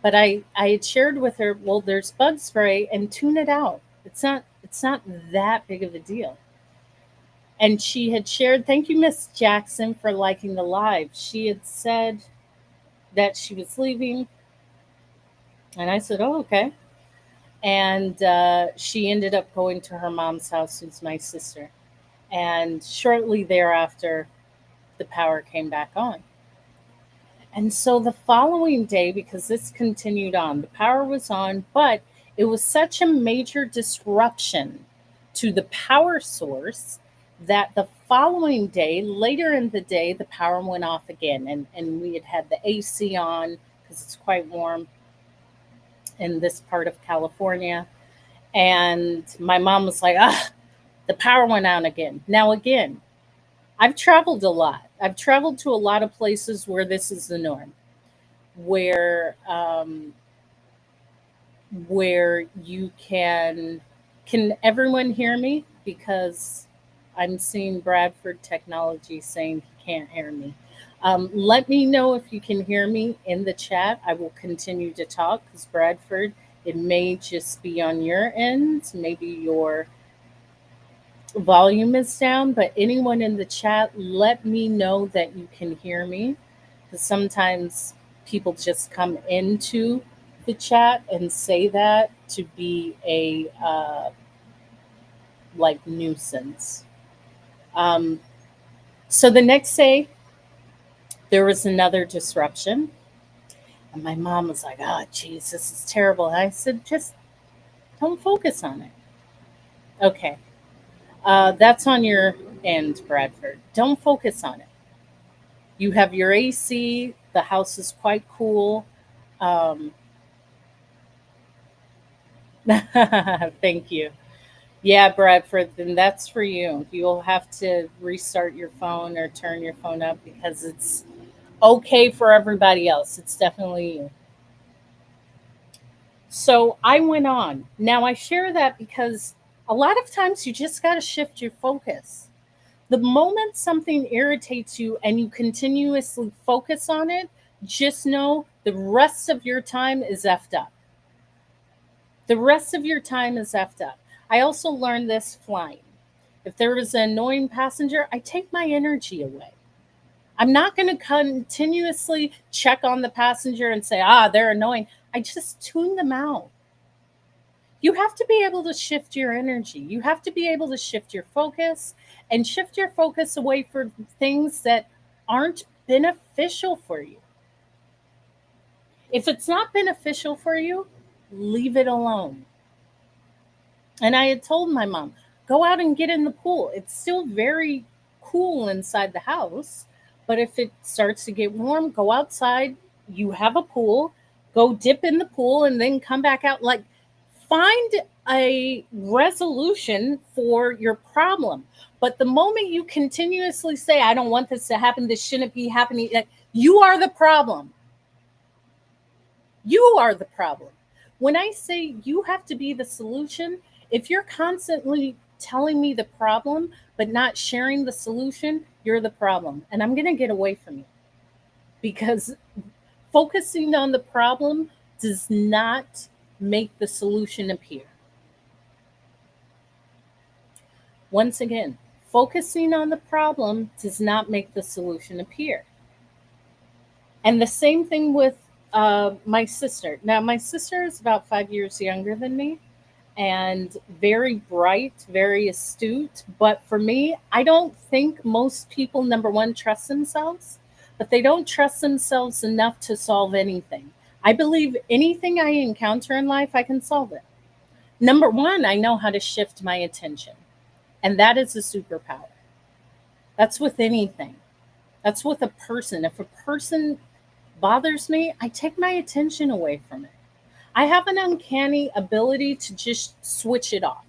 But I had shared with her, well, there's bug spray and tune it out. It's not that big of a deal. And she had shared, thank you, Miss Jackson, for liking the live. She had said that she was leaving, and I said, oh, okay. And she ended up going to her mom's house, who's my sister. And shortly thereafter, the power came back on. And so the following day, because this continued on, the power was on, but it was such a major disruption to the power source that the following day, later in the day, the power went off again. And we had the AC on because it's quite warm in this part of California. And my mom was like, the power went out again. Now, again, I've traveled a lot. I've traveled to a lot of places where this is the norm, where you can everyone hear me? Because I'm seeing Bradford Technology saying he can't hear me. Let me know if you can hear me in the chat. I will continue to talk because Bradford, it may just be on your end. Maybe your volume is down, but anyone in the chat, let me know that you can hear me because sometimes people just come into the chat and say that to be a like nuisance. Um, so the next day, there was another disruption, and my mom was like, "Oh, geez, this is terrible." And I said, "Just don't focus on it." Okay, that's on your end, Bradford. Don't focus on it. You have your AC. The house is quite cool. Um, thank you. Yeah, Bradford, then that's for you. You'll have to restart your phone or turn your phone up because it's okay for everybody else. It's definitely you. So I went on. Now I share that because a lot of times you just got to shift your focus. The moment something irritates you and you continuously focus on it, just know the rest of your time is effed up. The rest of your time is effed up. I also learned this flying. If there was an annoying passenger, I take my energy away. I'm not going to continuously check on the passenger and say, they're annoying. I just tune them out. You have to be able to shift your energy. You have to be able to shift your focus and shift your focus away from things that aren't beneficial for you. If it's not beneficial for you, leave it alone. And I had told my mom, go out and get in the pool. It's still very cool inside the house, but if it starts to get warm, go outside. You have a pool, go dip in the pool and then come back out. Like, find a resolution for your problem. But the moment you continuously say, I don't want this to happen, this shouldn't be happening, you are the problem. You are the problem. When I say you have to be the solution, if you're constantly telling me the problem but not sharing the solution, you're the problem. And I'm going to get away from you, because focusing on the problem does not make the solution appear. Once again, focusing on the problem does not make the solution appear. And the same thing with my sister. Now, my sister is about 5 years younger than me and very bright, very astute. But for me, I don't think most people, number one, trust themselves, but they don't trust themselves enough to solve anything. I believe anything I encounter in life, I can solve it. Number one, I know how to shift my attention, and that is a superpower. That's with anything. That's with a person. If a person bothers me, I take my attention away from it. I have an uncanny ability to just switch it off.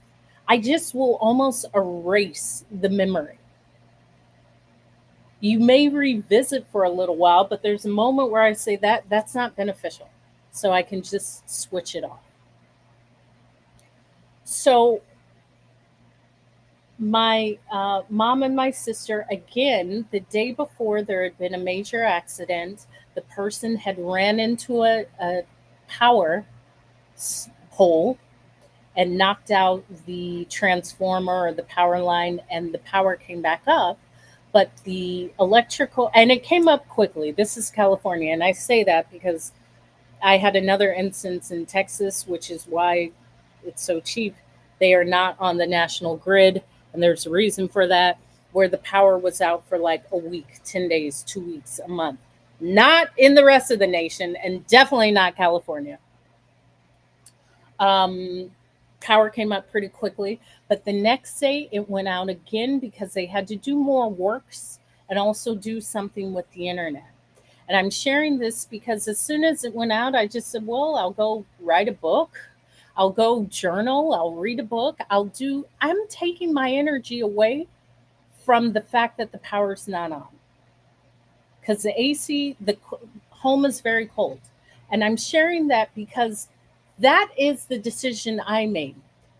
I just will almost erase the memory. You may revisit for a little while, but there's a moment where I say that's not beneficial. So I can just switch it off. So my mom and my sister, again, the day before there had been a major accident. The person had ran into a power pole and knocked out the transformer or the power line, and the power came back up. But the electrical, and it came up quickly. This is California. And I say that because I had another instance in Texas, which is why it's so cheap. They are not on the national grid, and there's a reason for that, where the power was out for like a week, 10 days, 2 weeks, a month. Not in the rest of the nation, and definitely not California. Um, Power came up pretty quickly, but the next day it went out again because they had to do more works and also do something with the internet. And I'm sharing this because as soon as it went out, I just said, well, I'll go write a book. I'll go journal. I'll read a book. I'm taking my energy away from the fact that the power's not on. Because the AC, home is very cold. And I'm sharing that because that is the decision I made.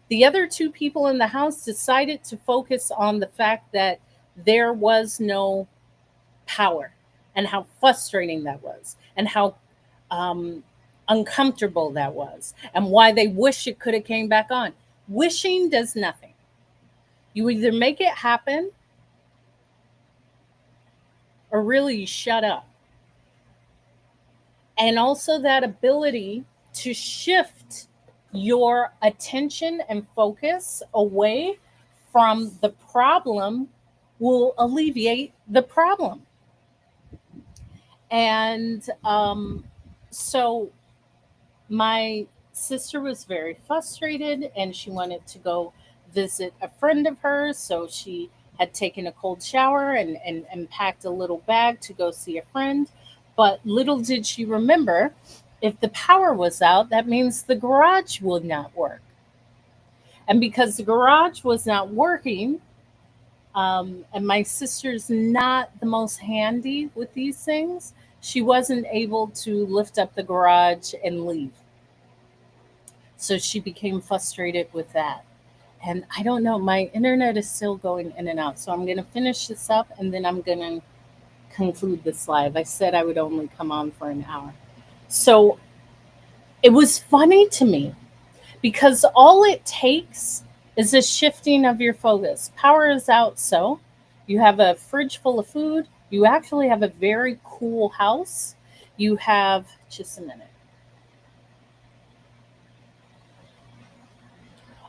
The other two people in the house decided to focus on the fact that there was no power and how frustrating that was and how um, uncomfortable that was and why they wish it could have came back on. Wishing does nothing. You either make it happen or really you shut up. And also that ability to shift your attention and focus away from the problem will alleviate the problem. And so my sister was very frustrated and she wanted to go visit a friend of hers. So she had taken a cold shower and packed a little bag to go see a friend. But little did she remember, if the power was out, that means the garage would not work. And because the garage was not working, and my sister's not the most handy with these things, she wasn't able to lift up the garage and leave. So she became frustrated with that. And I don't know, my internet is still going in and out. So I'm going to finish this up and then I'm going to conclude this live. I said I would only come on for an hour. So it was funny to me because all it takes is a shifting of your focus. Power is out, so you have a fridge full of food. You actually have a very cool house. You have, just a minute,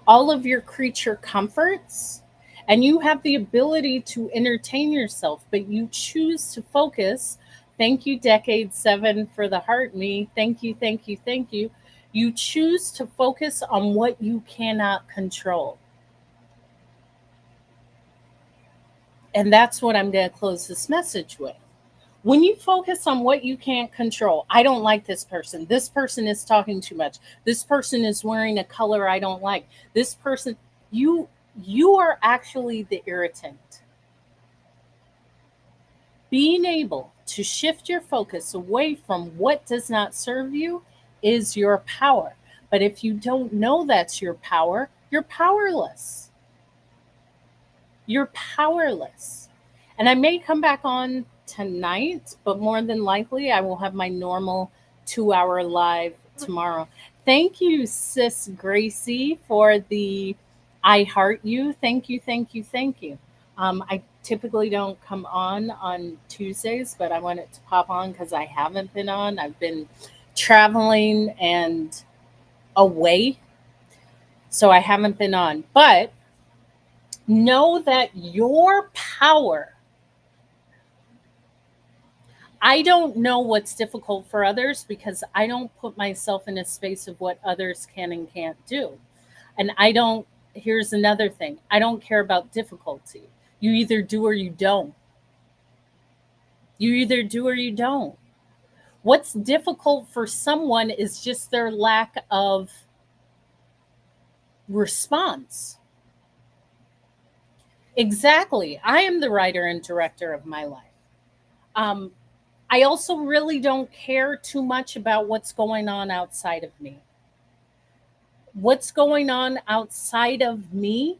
all of your creature comforts, and you have the ability to entertain yourself, but you choose to focus. Thank you, Decade 7, for the heart me. Thank you, thank you, thank you. You choose to focus on what you cannot control. And that's what I'm going to close this message with. When you focus on what you can't control, I don't like this person. This person is talking too much. This person is wearing a color I don't like. This person, you you are actually the irritant. Being able to shift your focus away from what does not serve you is your power. But if you don't know that's your power, you're powerless. You're powerless. And I may come back on tonight, but more than likely, I will have my normal 2 hour live tomorrow. Thank you, Sis Gracie, for the I Heart You. Thank you, thank you, thank you. I typically don't come on Tuesdays, but I wanted to pop on because I haven't been on. I've been traveling and away, so I haven't been on. But know that your power, I don't know what's difficult for others because I don't put myself in a space of what others can and can't do. And I don't, here's another thing, I don't care about difficulty. You either do or you don't. You either do or you don't. What's difficult for someone is just their lack of response. Exactly. I am the writer and director of my life. Um, I also really don't care too much about what's going on outside of me. What's going on outside of me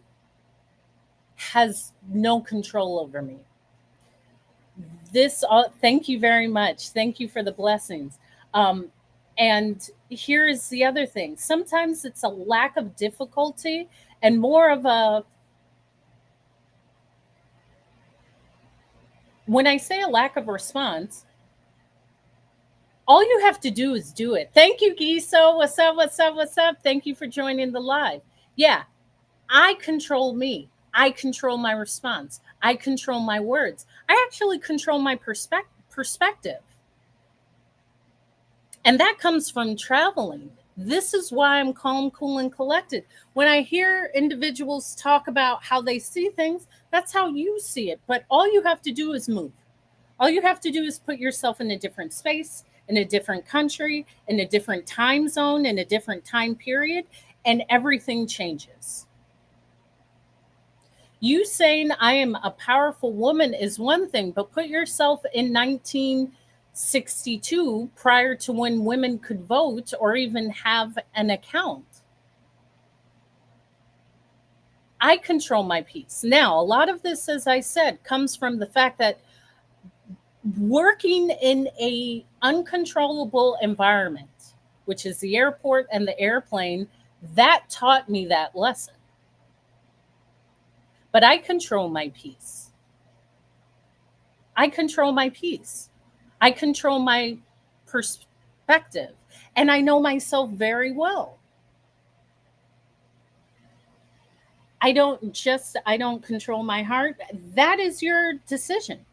has no control over me. Thank you very much. Thank you for the blessings. Um, and here is the other thing. Sometimes it's a lack of difficulty and more of a, when I say a lack of response, all you have to do is do it. Thank you, Giso. What's up? What's up? What's up? Thank you for joining the live. Yeah, I control me. I control my response. I control my words. I actually control my perspective. And that comes from traveling. This is why I'm calm, cool, and collected. When I hear individuals talk about how they see things, that's how you see it. But all you have to do is move. All you have to do is put yourself in a different space, in a different country, in a different time zone, in a different time period, and everything changes. You saying I am a powerful woman is one thing, but put yourself in 1962 prior to when women could vote or even have an account. I control my peace. Now, a lot of this, as I said, comes from the fact that working in a uncontrollable environment, which is the airport and the airplane, that taught me that lesson. But I control my peace. I control my peace. I control my perspective. And I know myself very well. I don't control my heart. That is your decision.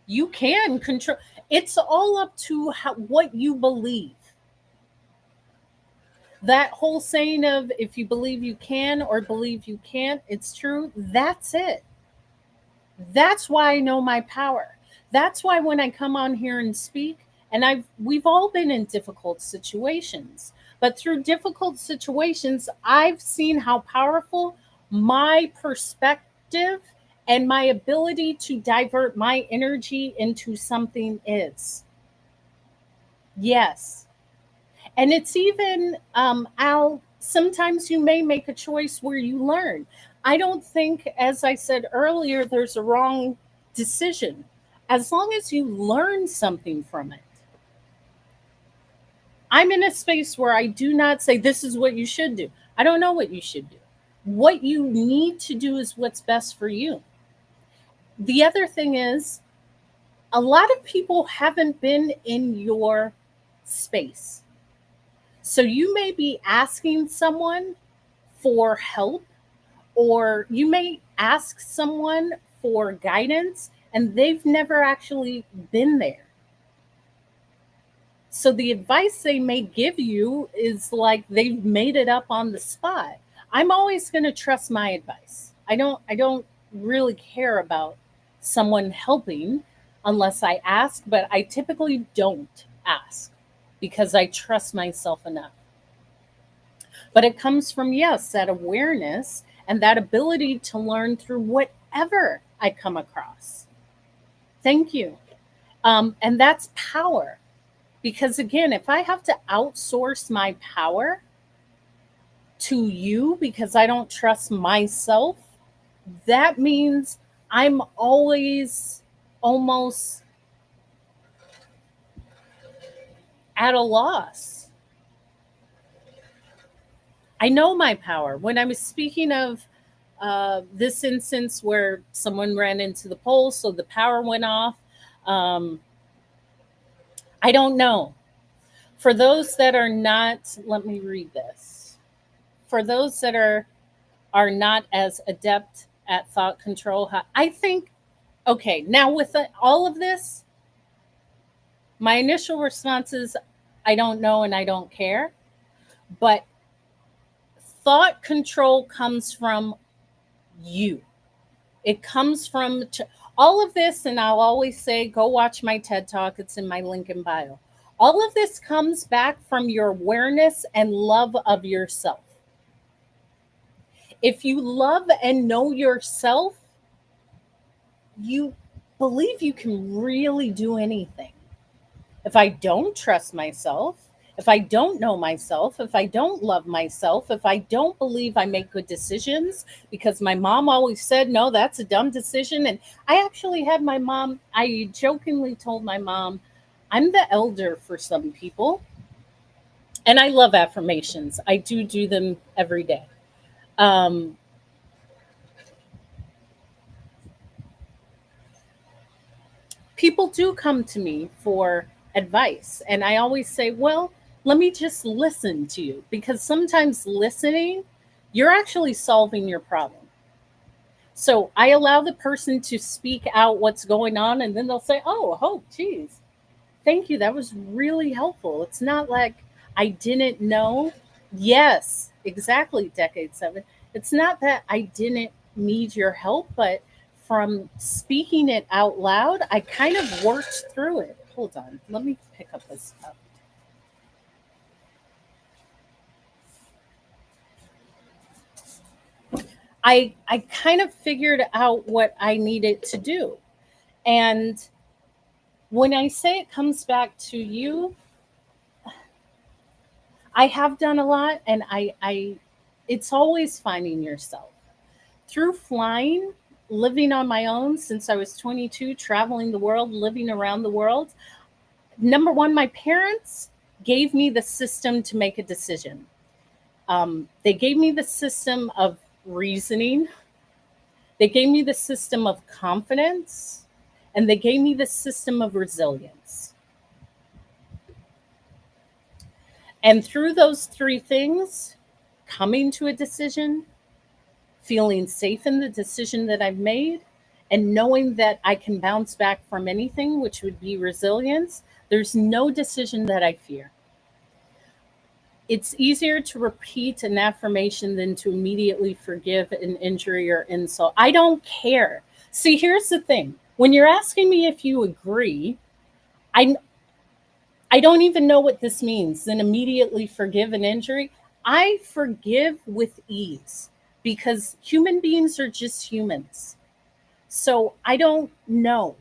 You can control. It's all up to what you believe. That whole saying of if you believe you can or believe you can't, it's true. That's it. That's why I know my power. That's why when I come on here and speak, and we've all been in difficult situations, but through difficult situations, I've seen how powerful my perspective and my ability to divert my energy into something is. Yes. And it's even, Al, sometimes you may make a choice where you learn. I don't think, as I said earlier, there's a wrong decision as long as you learn something from it. I'm in a space where I do not say this is what you should do. I don't know what you should do. What you need to do is what's best for you. The other thing is, a lot of people haven't been in your space. So you may be asking someone for help, or you may ask someone for guidance and they've never actually been there. So the advice they may give you is like they've made it up on the spot. I'm always going to trust my advice. I don't really care about someone helping unless I ask, but I typically don't ask because I trust myself enough. But it comes from, yes, that awareness and that ability to learn through whatever I come across. Thank you. And that's power. Because again, if I have to outsource my power to you because I don't trust myself, that means I'm always almost at a loss. I know my power. When I was speaking of this instance where someone ran into the pole, so the power went off, um, I don't know. For those that are not, let me read this. For those that are not as adept at thought control, I think, okay, now with all of this, my initial response is I don't know and I don't care. But thought control comes from you. It comes from all of this, and I'll always say, go watch my TED Talk. It's in my link in bio. All of this comes back from your awareness and love of yourself. If you love and know yourself, you believe you can really do anything. If I don't trust myself, if I don't know myself, if I don't love myself, if I don't believe I make good decisions, because my mom always said, no, that's a dumb decision. And I actually had my mom, I jokingly told my mom, I'm the elder for some people. And I love affirmations. I do them every day. Um, People do come to me for advice. And I always say, well, let me just listen to you because sometimes listening, you're actually solving your problem. So I allow the person to speak out what's going on, and then they'll say, oh, geez, thank you. That was really helpful. It's not like I didn't know. Yes, exactly, decade seven. It's not that I didn't need your help, but from speaking it out loud, I kind of worked through it. Hold on, let me pick up this up. I kind of figured out what I needed to do. And when I say it comes back to you, I have done a lot, and I it's always finding yourself through flying, living on my own since I was 22, traveling the world, living around the world. Number one, my parents gave me the system to make a decision. They gave me the system of reasoning, they gave me the system of confidence, and they gave me the system of resilience. And through those three things, coming to a decision, feeling safe in the decision that I've made, and knowing that I can bounce back from anything, which would be resilience, there's no decision that I fear. It's easier to repeat an affirmation than to immediately forgive an injury or insult. I don't care. See, here's the thing. When you're asking me if you agree, I I don't even know what this means. Then immediately forgive an injury. I forgive with ease because human beings are just humans. So I don't know.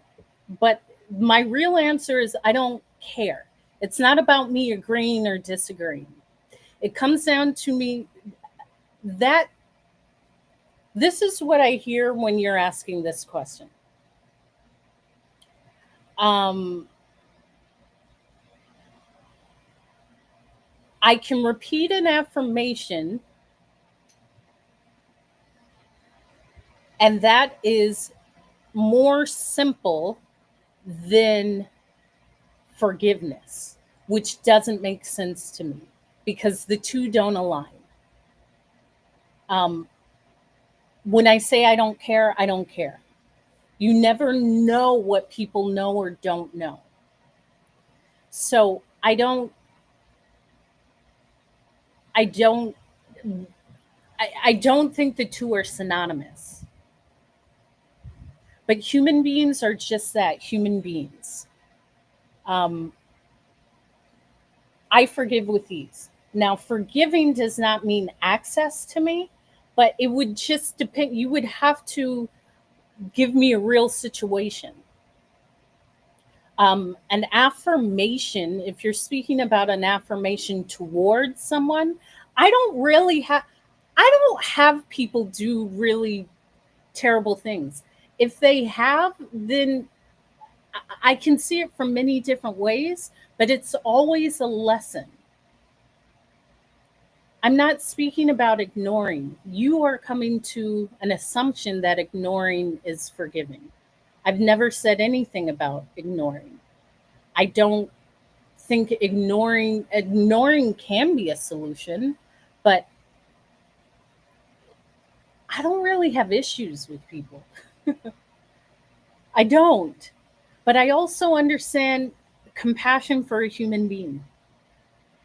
But my real answer is I don't care. It's not about me agreeing or disagreeing. It comes down to me that this is what I hear when you're asking this question. Um, I can repeat an affirmation, and that is more simple than forgiveness, which doesn't make sense to me because the two don't align. Um, when I say I don't care, I don't care. You never know what people know or don't know. So I don't, I don't, I don't think the two are synonymous. But human beings are just that, human beings. Um, I forgive with ease. Now, forgiving does not mean access to me, but it would just depend. You would have to give me a real situation. An affirmation, if you're speaking about an affirmation towards someone, I don't really have, I don't have people do really terrible things. If they have, then I can see it from many different ways, but it's always a lesson. I'm not speaking about ignoring. You are coming to an assumption that ignoring is forgiving. I've never said anything about ignoring. I don't think ignoring can be a solution, but I don't really have issues with people. I don't. But I also understand compassion for a human being.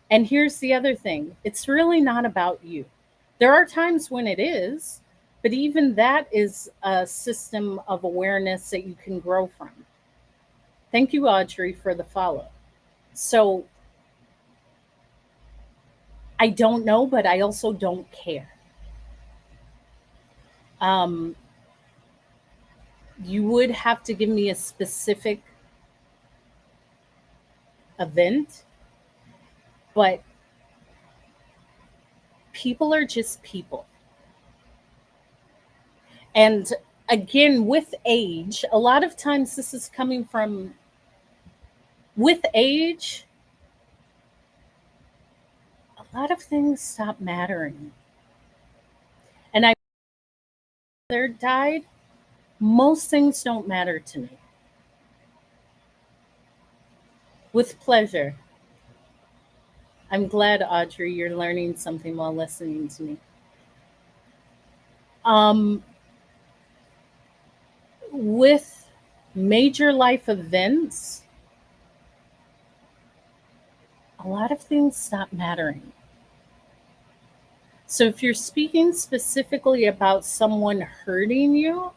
And here's the other thing, it's really not about you. There are times when it is, but even that is a system of awareness that you can grow from. Thank you, Audrey, for the follow. So I don't know, but I also don't care. Um, you would have to give me a specific event, but people are just people. And again, with age, a lot of times this is coming from, with age, a lot of things stop mattering. And I mother died, most things don't matter to me. With pleasure. I'm glad, Audrey, you're learning something while listening to me. Um, with major life events, a lot of things stop mattering. So if you're speaking specifically about someone hurting you,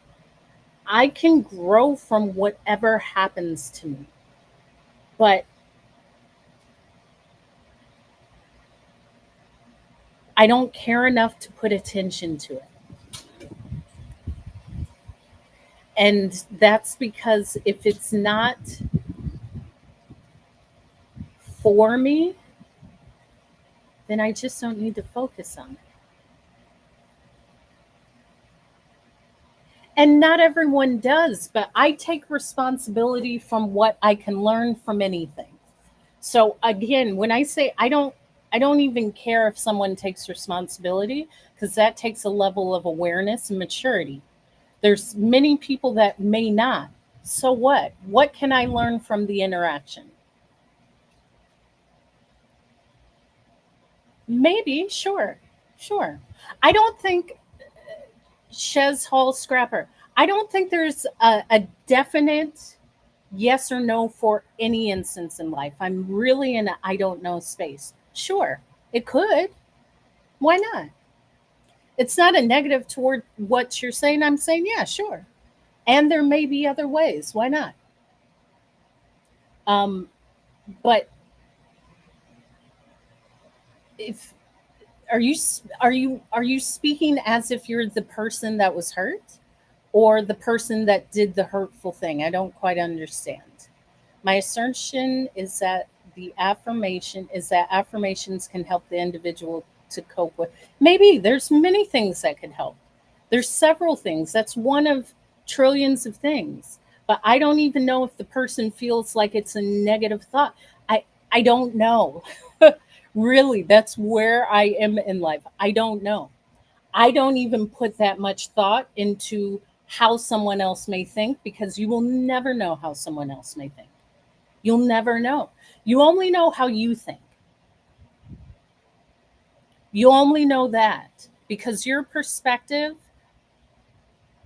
I can grow from whatever happens to me. But I don't care enough to put attention to it. And that's because if it's not for me, then I just don't need to focus on it. And not everyone does, but I take responsibility from what I can learn from anything. So again, when I say I don't even care if someone takes responsibility because that takes a level of awareness and maturity. There's many people that may not. So what? What can I learn from the interaction? Maybe, sure. Sure. I don't think Chez Hall Scrapper. I don't think there's a definite yes or no for any instance in life. I'm really in a I don't know space. Sure, it could. Why not? It's not a negative toward what you're saying. I'm saying, yeah, sure. And there may be other ways. Why not? Um, but if are you speaking as if you're the person that was hurt or the person that did the hurtful thing? I don't quite understand. My assertion is that affirmations can help the individual to cope with. Maybe there's many things that could help. There's several things. That's one of trillions of things. But I don't even know if the person feels like it's a negative thought. I don't know. Really, that's where I am in life. I don't know. I don't even put that much thought into how someone else may think because you will never know how someone else may think. You'll never know. You only know how you think. You only know that because your perspective,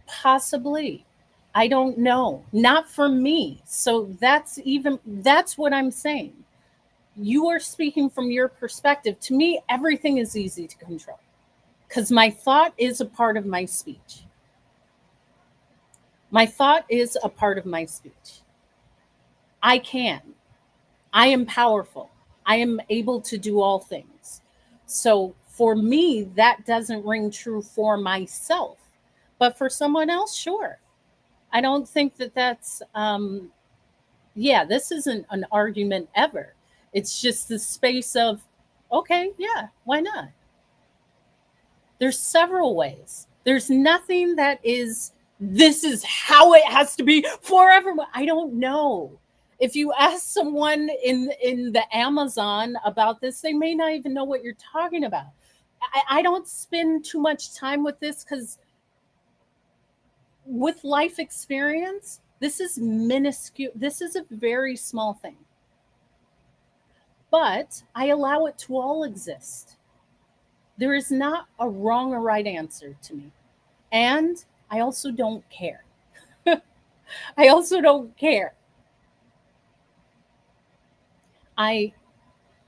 possibly. I don't know. Not for me. So that's what I'm saying. You are speaking from your perspective. To me, everything is easy to control because my thought is a part of my speech. My thought is a part of my speech. I can. I am powerful. I am able to do all things. So for me, that doesn't ring true for myself. But for someone else, sure. I don't think that that's, yeah, this isn't an argument ever. It's just the space of, okay, yeah, why not? There's several ways. There's nothing that is, this is how it has to be forever. I don't know. If you ask someone in the Amazon about this, they may not even know what you're talking about. I don't spend too much time with this because with life experience, this is minuscule. This is a very small thing, but I allow it to all exist. There is not a wrong or right answer to me. And I also don't care. I also don't care. I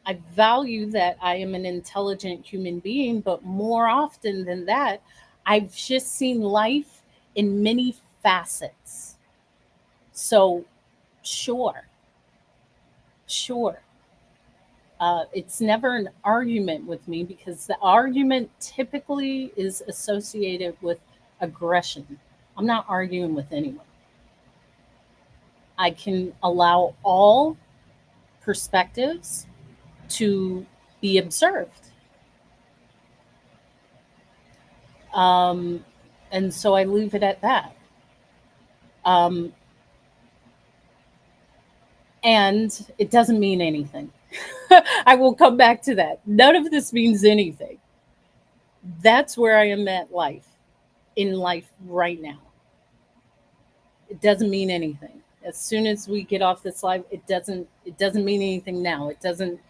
I value that I am an intelligent human being, but more often than that, I've just seen life in many facets. So sure, sure. It's never an argument with me because the argument typically is associated with aggression. I'm not arguing with anyone. I can allow all perspectives to be observed. Um, and so I leave it at that. Um, and it doesn't mean anything. I will come back to that. None of this means anything. That's where I am at life, in life right now. It doesn't mean anything. As soon as we get off this life, it doesn't mean anything now. It doesn't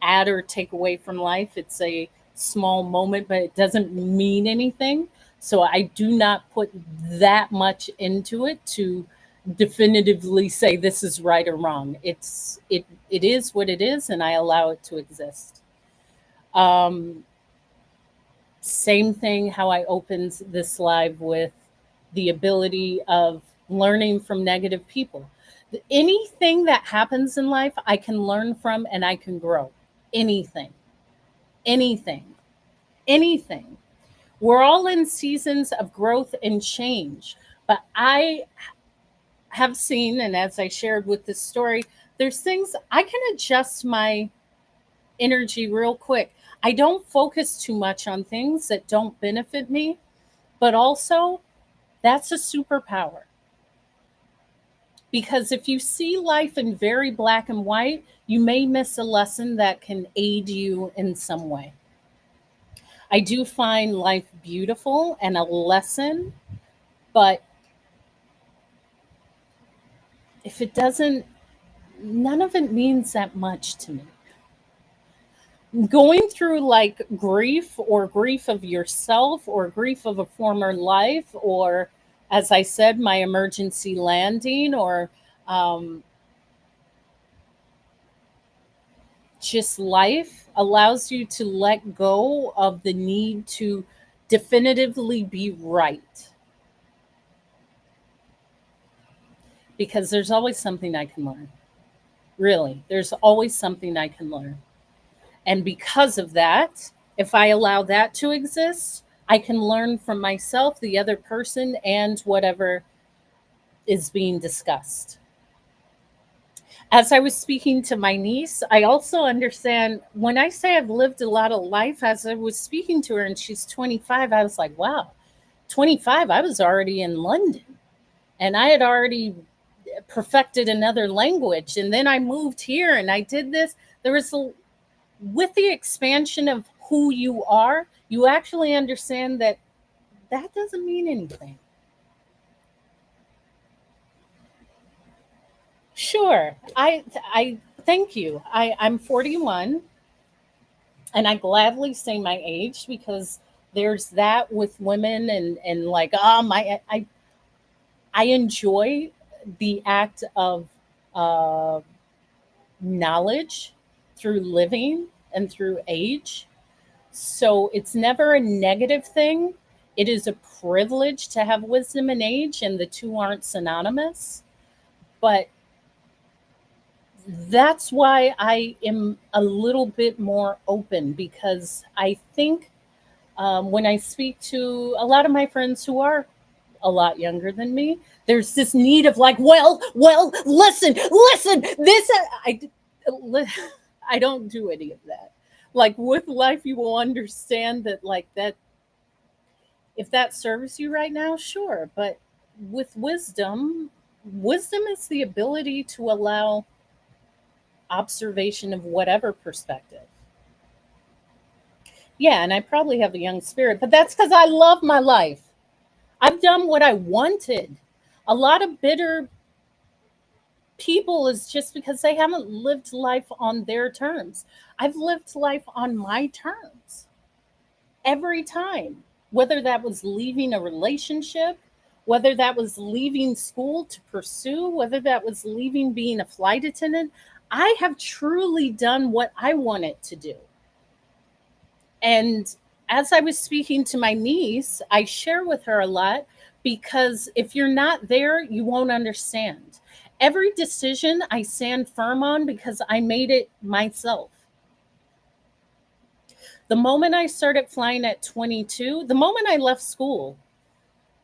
add or take away from life. It's a small moment, but it doesn't mean anything. So I do not put that much into it to definitively say this is right or wrong. It is what it is, and I allow it to exist. Um, Same thing how I opened this live with the ability of learning from negative people. Anything that happens in life, I can learn from and I can grow. Anything, anything, anything. We're all in seasons of growth and change. But I have seen, and as I shared with this story, there's things I can adjust my energy real quick. I don't focus too much on things that don't benefit me, but also that's a superpower. Because if you see life in very black and white, you may miss a lesson that can aid you in some way. I do find life beautiful and a lesson, but if it doesn't, none of it means that much to me. Going through like grief or grief of yourself or grief of a former life, or as I said, my emergency landing, or um, just life allows you to let go of the need to definitively be right, because there's always something I can learn. Really, there's always something I can learn. And because of that, if I allow that to exist, I can learn from myself, the other person, and whatever is being discussed. As I was speaking to my niece, I also understand when I say I've lived a lot of life, as I was speaking to her and she's 25, I was like, wow, 25, I was already in London and I had already perfected another language. And then I moved here and I did this. There was a, with the expansion of who you are, you actually understand that that doesn't mean anything. Sure. I thank you. I'm 41 and I gladly say my age because there's that with women and like my I enjoy the act of uh knowledge through living and through age. So it's never a negative thing. It is a privilege to have wisdom and age, and the two aren't synonymous. But that's why I am a little bit more open, because I think when I speak to a lot of my friends who are a lot younger than me, there's this need of like, well, listen, this, I don't do any of that. Like with life, you will understand that, like that, if that serves you right now, sure. But with wisdom is the ability to allow observation of whatever perspective. Yeah, and I probably have a young spirit, but that's because I love my life. I've done what I wanted. A lot of bitter people is just because they haven't lived life on their terms. I've lived life on my terms every time, whether that was leaving a relationship, whether that was leaving school to pursue, whether that was leaving being a flight attendant. I have truly done what I wanted to do. And as I was speaking to my niece, I share with her a lot, because if you're not there, you won't understand. Every decision I stand firm on because I made it myself. The moment I started flying at 22, the moment I left school,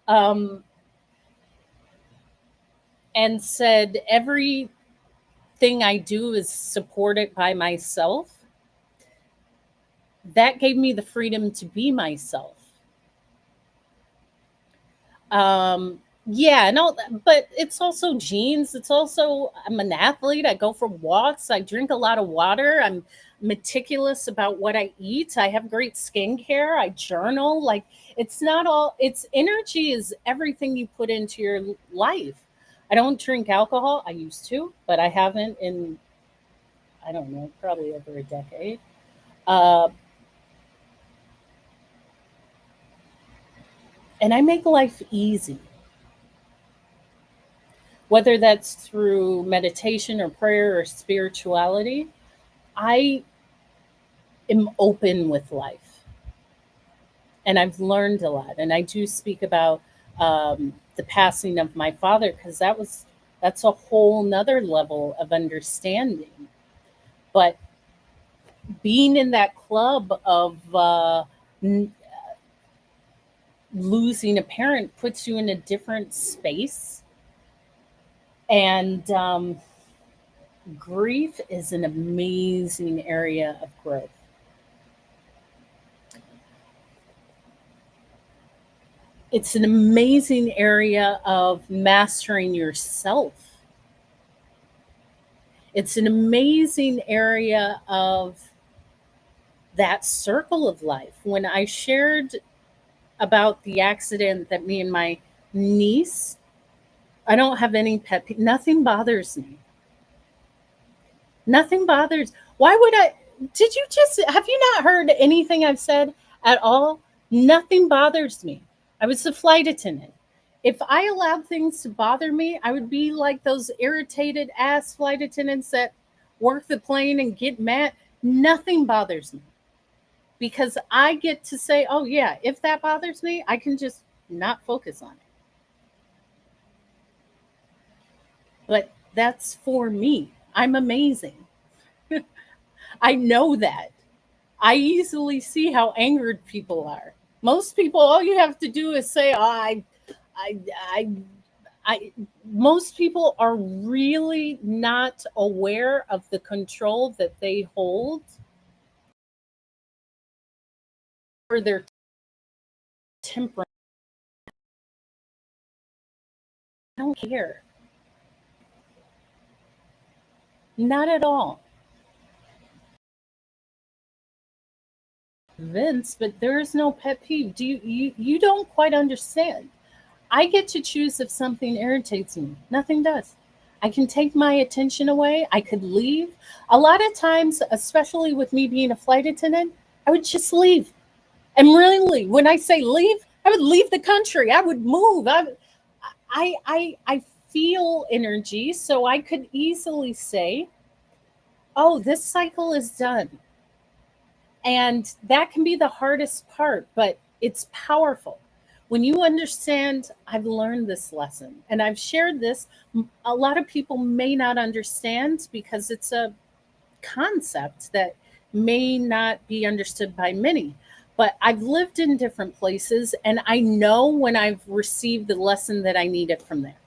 um, and said everything I do is supported by myself, that gave me the freedom to be myself. Yeah, no, but it's also genes. It's also, I'm an athlete. I go for walks. I drink a lot of water. I'm meticulous about what I eat. I have great skincare. I journal. Like, it's not all, it's energy is everything you put into your life. I don't drink alcohol. I used to, but I haven't in, I don't know, probably over a decade. Uh, and I make life easy, whether that's through meditation or prayer or spirituality. I am open with life, and I've learned a lot. And I do speak about the passing of my father, because that's a whole nother level of understanding. But being in that club of losing a parent puts you in a different space, and grief is an amazing area of growth. It's an amazing area of mastering yourself. It's an amazing area of that circle of life. When I shared about the accident that me and my niece, I don't have any nothing bothers me. Nothing bothers. Why would I? Did you just, have you not heard anything I've said at all? Nothing bothers me. I was a flight attendant. If I allowed things to bother me, I would be like those irritated ass flight attendants that work the plane and get mad. Nothing bothers me, because I get to say, oh, yeah, if that bothers me, I can just not focus on it. But that's for me. I'm amazing. I know that. I easily see how angered people are. Most people, all you have to do is say, oh, I, I, I, most people are really not aware of the control that they hold for their temperament. I don't care. Not at all. Vince, but there is no pet peeve. You don't quite understand. I get to choose if something irritates me. Nothing does. I can take my attention away. I could leave. A lot of times, especially with me being a flight attendant, I would just leave. And really, when I say leave, I would leave the country. I would move. I feel energy, so I could easily say, oh, this cycle is done. And that can be the hardest part, but it's powerful. When you understand, I've learned this lesson and I've shared this, a lot of people may not understand because it's a concept that may not be understood by many. But I've lived in different places and I know when I've received the lesson that I needed from there.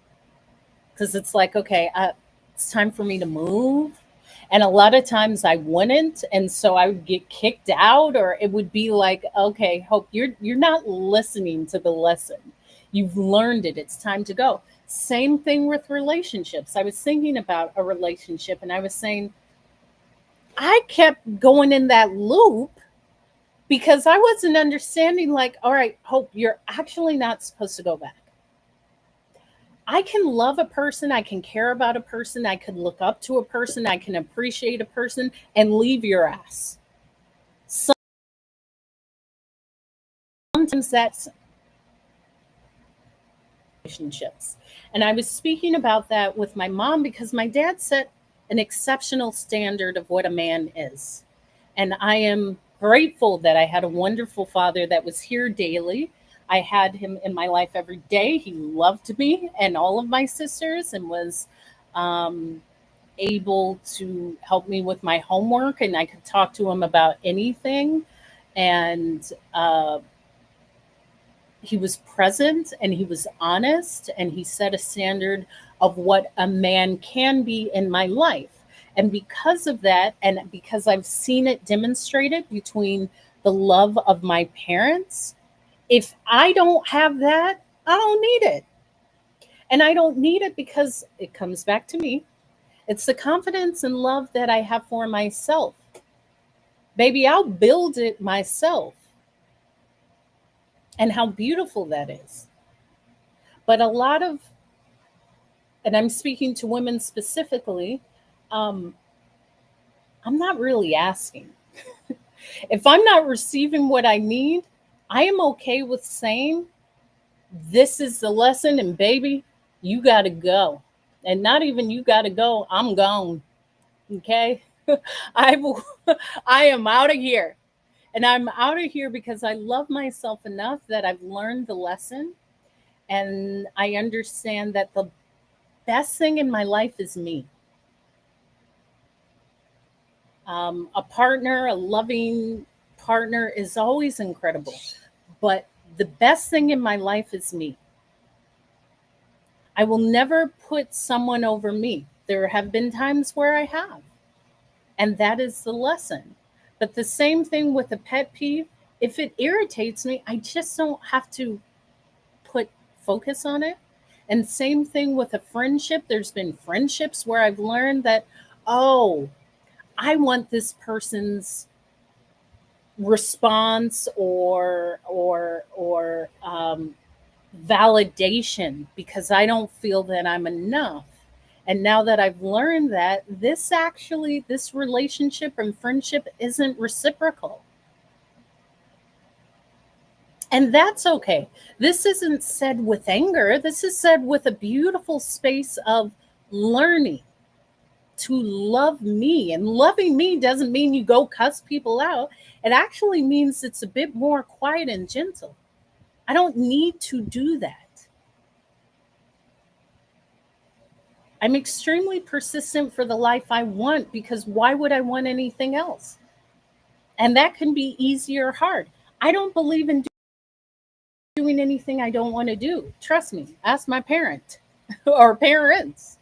Because it's like, okay, it's time for me to move. And a lot of times I wouldn't, and so I would get kicked out, or it would be like, okay, Hope, you're not listening to the lesson. You've learned it. It's time to go. Same thing with relationships. I was thinking about a relationship, and I was saying I kept going in that loop because I wasn't understanding. Like, all right, Hope, you're actually not supposed to go back. I can love a person, I can care about a person, I could look up to a person, I can appreciate a person and leave your ass. Sometimes that's relationships. And I was speaking about that with my mom because my dad set an exceptional standard of what a man is. And I am grateful that I had a wonderful father that was here daily. I had him in my life every day. He loved me and all of my sisters and was um, able to help me with my homework, and I could talk to him about anything. And he was present and he was honest and he set a standard of what a man can be in my life. And because of that, and because I've seen it demonstrated between the love of my parents, if I don't have that, I don't need it. And I don't need it because it comes back to me. It's the confidence and love that I have for myself. Baby, I'll build it myself. And how beautiful that is. But a lot of, and I'm speaking to women specifically, um, I'm not really asking. If I'm not receiving what I need, I am okay with saying, this is the lesson, and baby, you got to go. And not even you got to go, I'm gone. Okay? I will, I am out of here. And I'm out of here because I love myself enough that I've learned the lesson and I understand that the best thing in my life is me. A partner, a loving partner is always incredible. But the best thing in my life is me. I will never put someone over me. There have been times where I have, and that is the lesson. But the same thing with a pet peeve, if it irritates me, I just don't have to put focus on it. And same thing with a friendship. There's been friendships where I've learned that, oh, I want this person's response or validation because I don't feel that I'm enough. And now that I've learned that this relationship and friendship isn't reciprocal. And that's okay. This isn't said with anger. This is said with a beautiful space of learning to love me. And loving me doesn't mean you go cuss people out. It actually means it's a bit more quiet and gentle. I don't need to do that. I'm extremely persistent for the life I want because why would I want anything else? And that can be easy or hard. I don't believe in doing anything I don't want to do. Trust me, ask my parent or parents.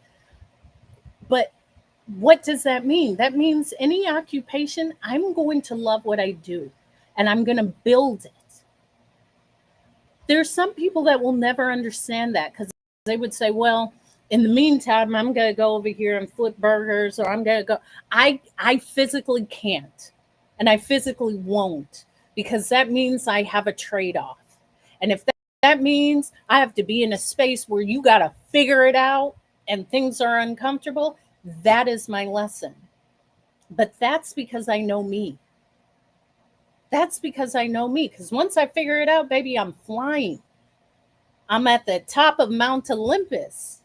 But what does that mean? That means any occupation, I'm going to love what I do and I'm going to build it. There's some people that will never understand that because they would say, well, in the meantime, I'm going to go over here and flip burgers or I'm going to go. I physically can't and I physically won't because that means I have a trade off. And if that means I have to be in a space where you got to figure it out and things are uncomfortable, that is my lesson. But that's because I know me. That's because I know me. Because once I figure it out, baby, I'm flying. I'm at the top of Mount Olympus.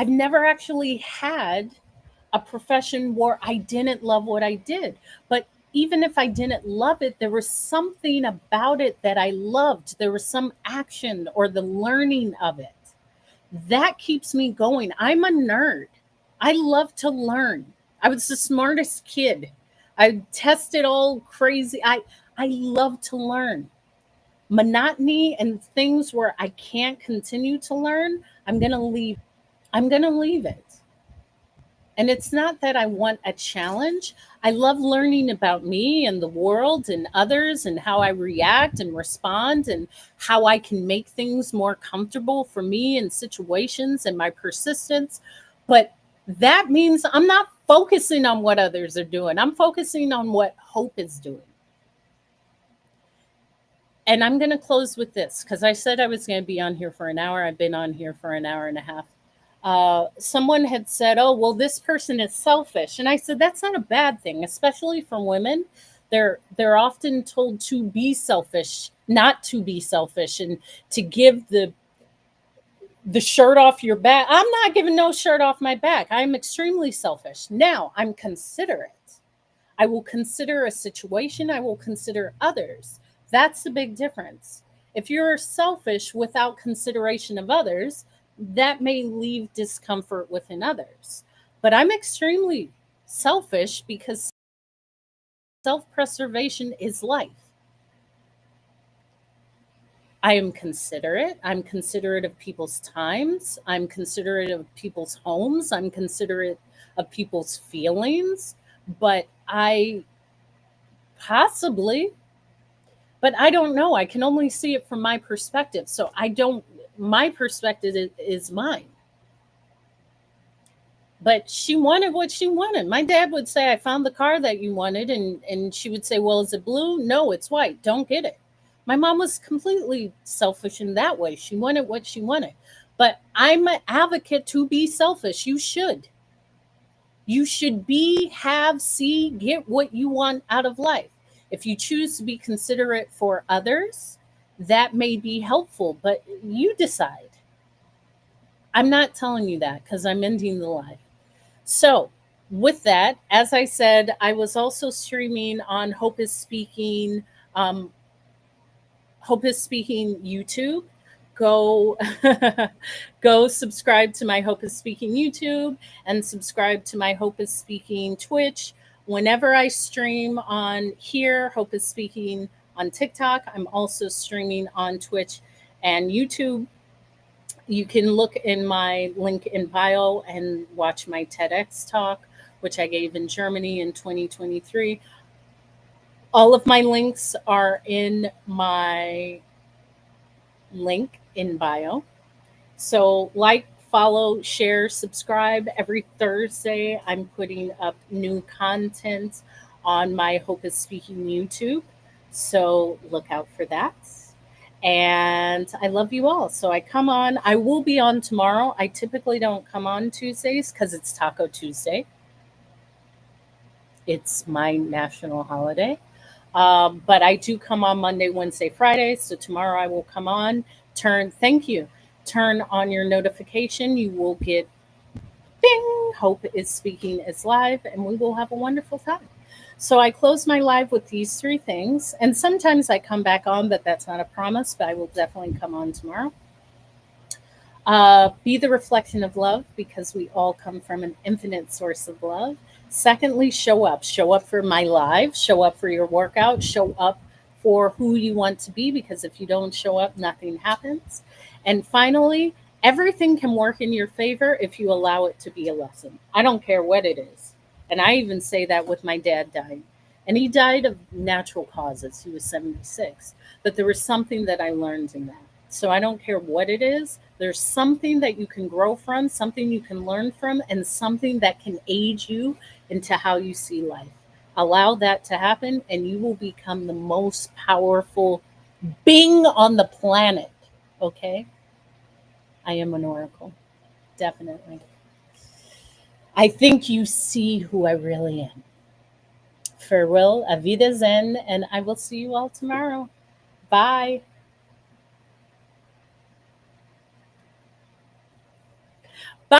I've never actually had a profession where I didn't love what I did. But even if I didn't love it, there was something about it that I loved. There was some action or the learning of it that keeps me going. I'm a nerd. I love to learn. I was the smartest kid. I tested all crazy. I love to learn. Monotony and things where I can't continue to learn, I'm going to leave. I'm going to leave it. And it's not that I want a challenge. I love learning about me and the world and others and how I react and respond and how I can make things more comfortable for me in situations and my persistence. But that means I'm not focusing on what others are doing. I'm focusing on what hope is doing. And I'm going to close with this because I said I was going to be on here for an hour. I've been on here for an hour and a half. Someone had said, "Oh, well, this person is selfish," and I said that's not a bad thing, especially for women. They're often told to be selfish, not to be selfish, and to give the shirt off your back. I'm not giving no shirt off my back. I'm extremely selfish. Now I'm considerate. I will consider a situation, I will consider others. That's the big difference. If you're selfish without consideration of others, that may leave discomfort within others. But I'm extremely selfish because self preservation is life. I am considerate. I'm considerate of people's times. I'm considerate of people's homes. I'm considerate of people's feelings. But I possibly, but I don't know. I can only see it from my perspective. So I don't, my perspective is mine. But she wanted what she wanted. My dad would say, I found the car that you wanted. And she would say, well, is it blue? No, it's white. Don't get it. My mom was completely selfish in that way. She wanted what she wanted. But I'm an advocate to be selfish. You should. You should be, have, see, get what you want out of life. If you choose to be considerate for others, that may be helpful, but you decide. I'm not telling you that because I'm ending the live. So, with that, as I said, I was also streaming on um, Hope is Speaking YouTube. Go go subscribe to my Hope is Speaking YouTube and subscribe to my Hope is Speaking Twitch. Whenever I stream on here, Hope is Speaking on TikTok, I'm also streaming on Twitch and YouTube. You can look in my link in bio and watch my TEDx talk, which I gave in Germany in 2023. All of my links are in my link in bio. So, like, follow, share, subscribe. Every Thursday, I'm putting up new content on my Hope is Speaking YouTube. So, look out for that. And I love you all. So, I come on, I will be on tomorrow. I typically don't come on Tuesdays because it's Taco Tuesday, it's my national holiday. But I do come on Monday, Wednesday, Friday. So tomorrow I will come on. Thank you. Turn on your notification. You will get bing. Hope is Speaking is live, and we will have a wonderful time. So I close my live with these three things. And sometimes I come back on, but that's not a promise, but I will definitely come on tomorrow. Be the reflection of love because we all come from an infinite source of love. Secondly, show up. Show up for my live, show up for your workout, show up for who you want to be because if you don't show up, nothing happens. And finally, everything can work in your favor if you allow it to be a lesson. I don't care what it is. And I even say that with my dad dying. And he died of natural causes. He was 76. But there was something that I learned in that. So I don't care what it is. There's something that you can grow from, something you can learn from, and something that can aid you into how you see life. Allow that to happen, and you will become the most powerful being on the planet. Okay? I am an oracle. Definitely. I think you see who I really am. Farewell, Avida Zen, and I will see you all tomorrow. Bye.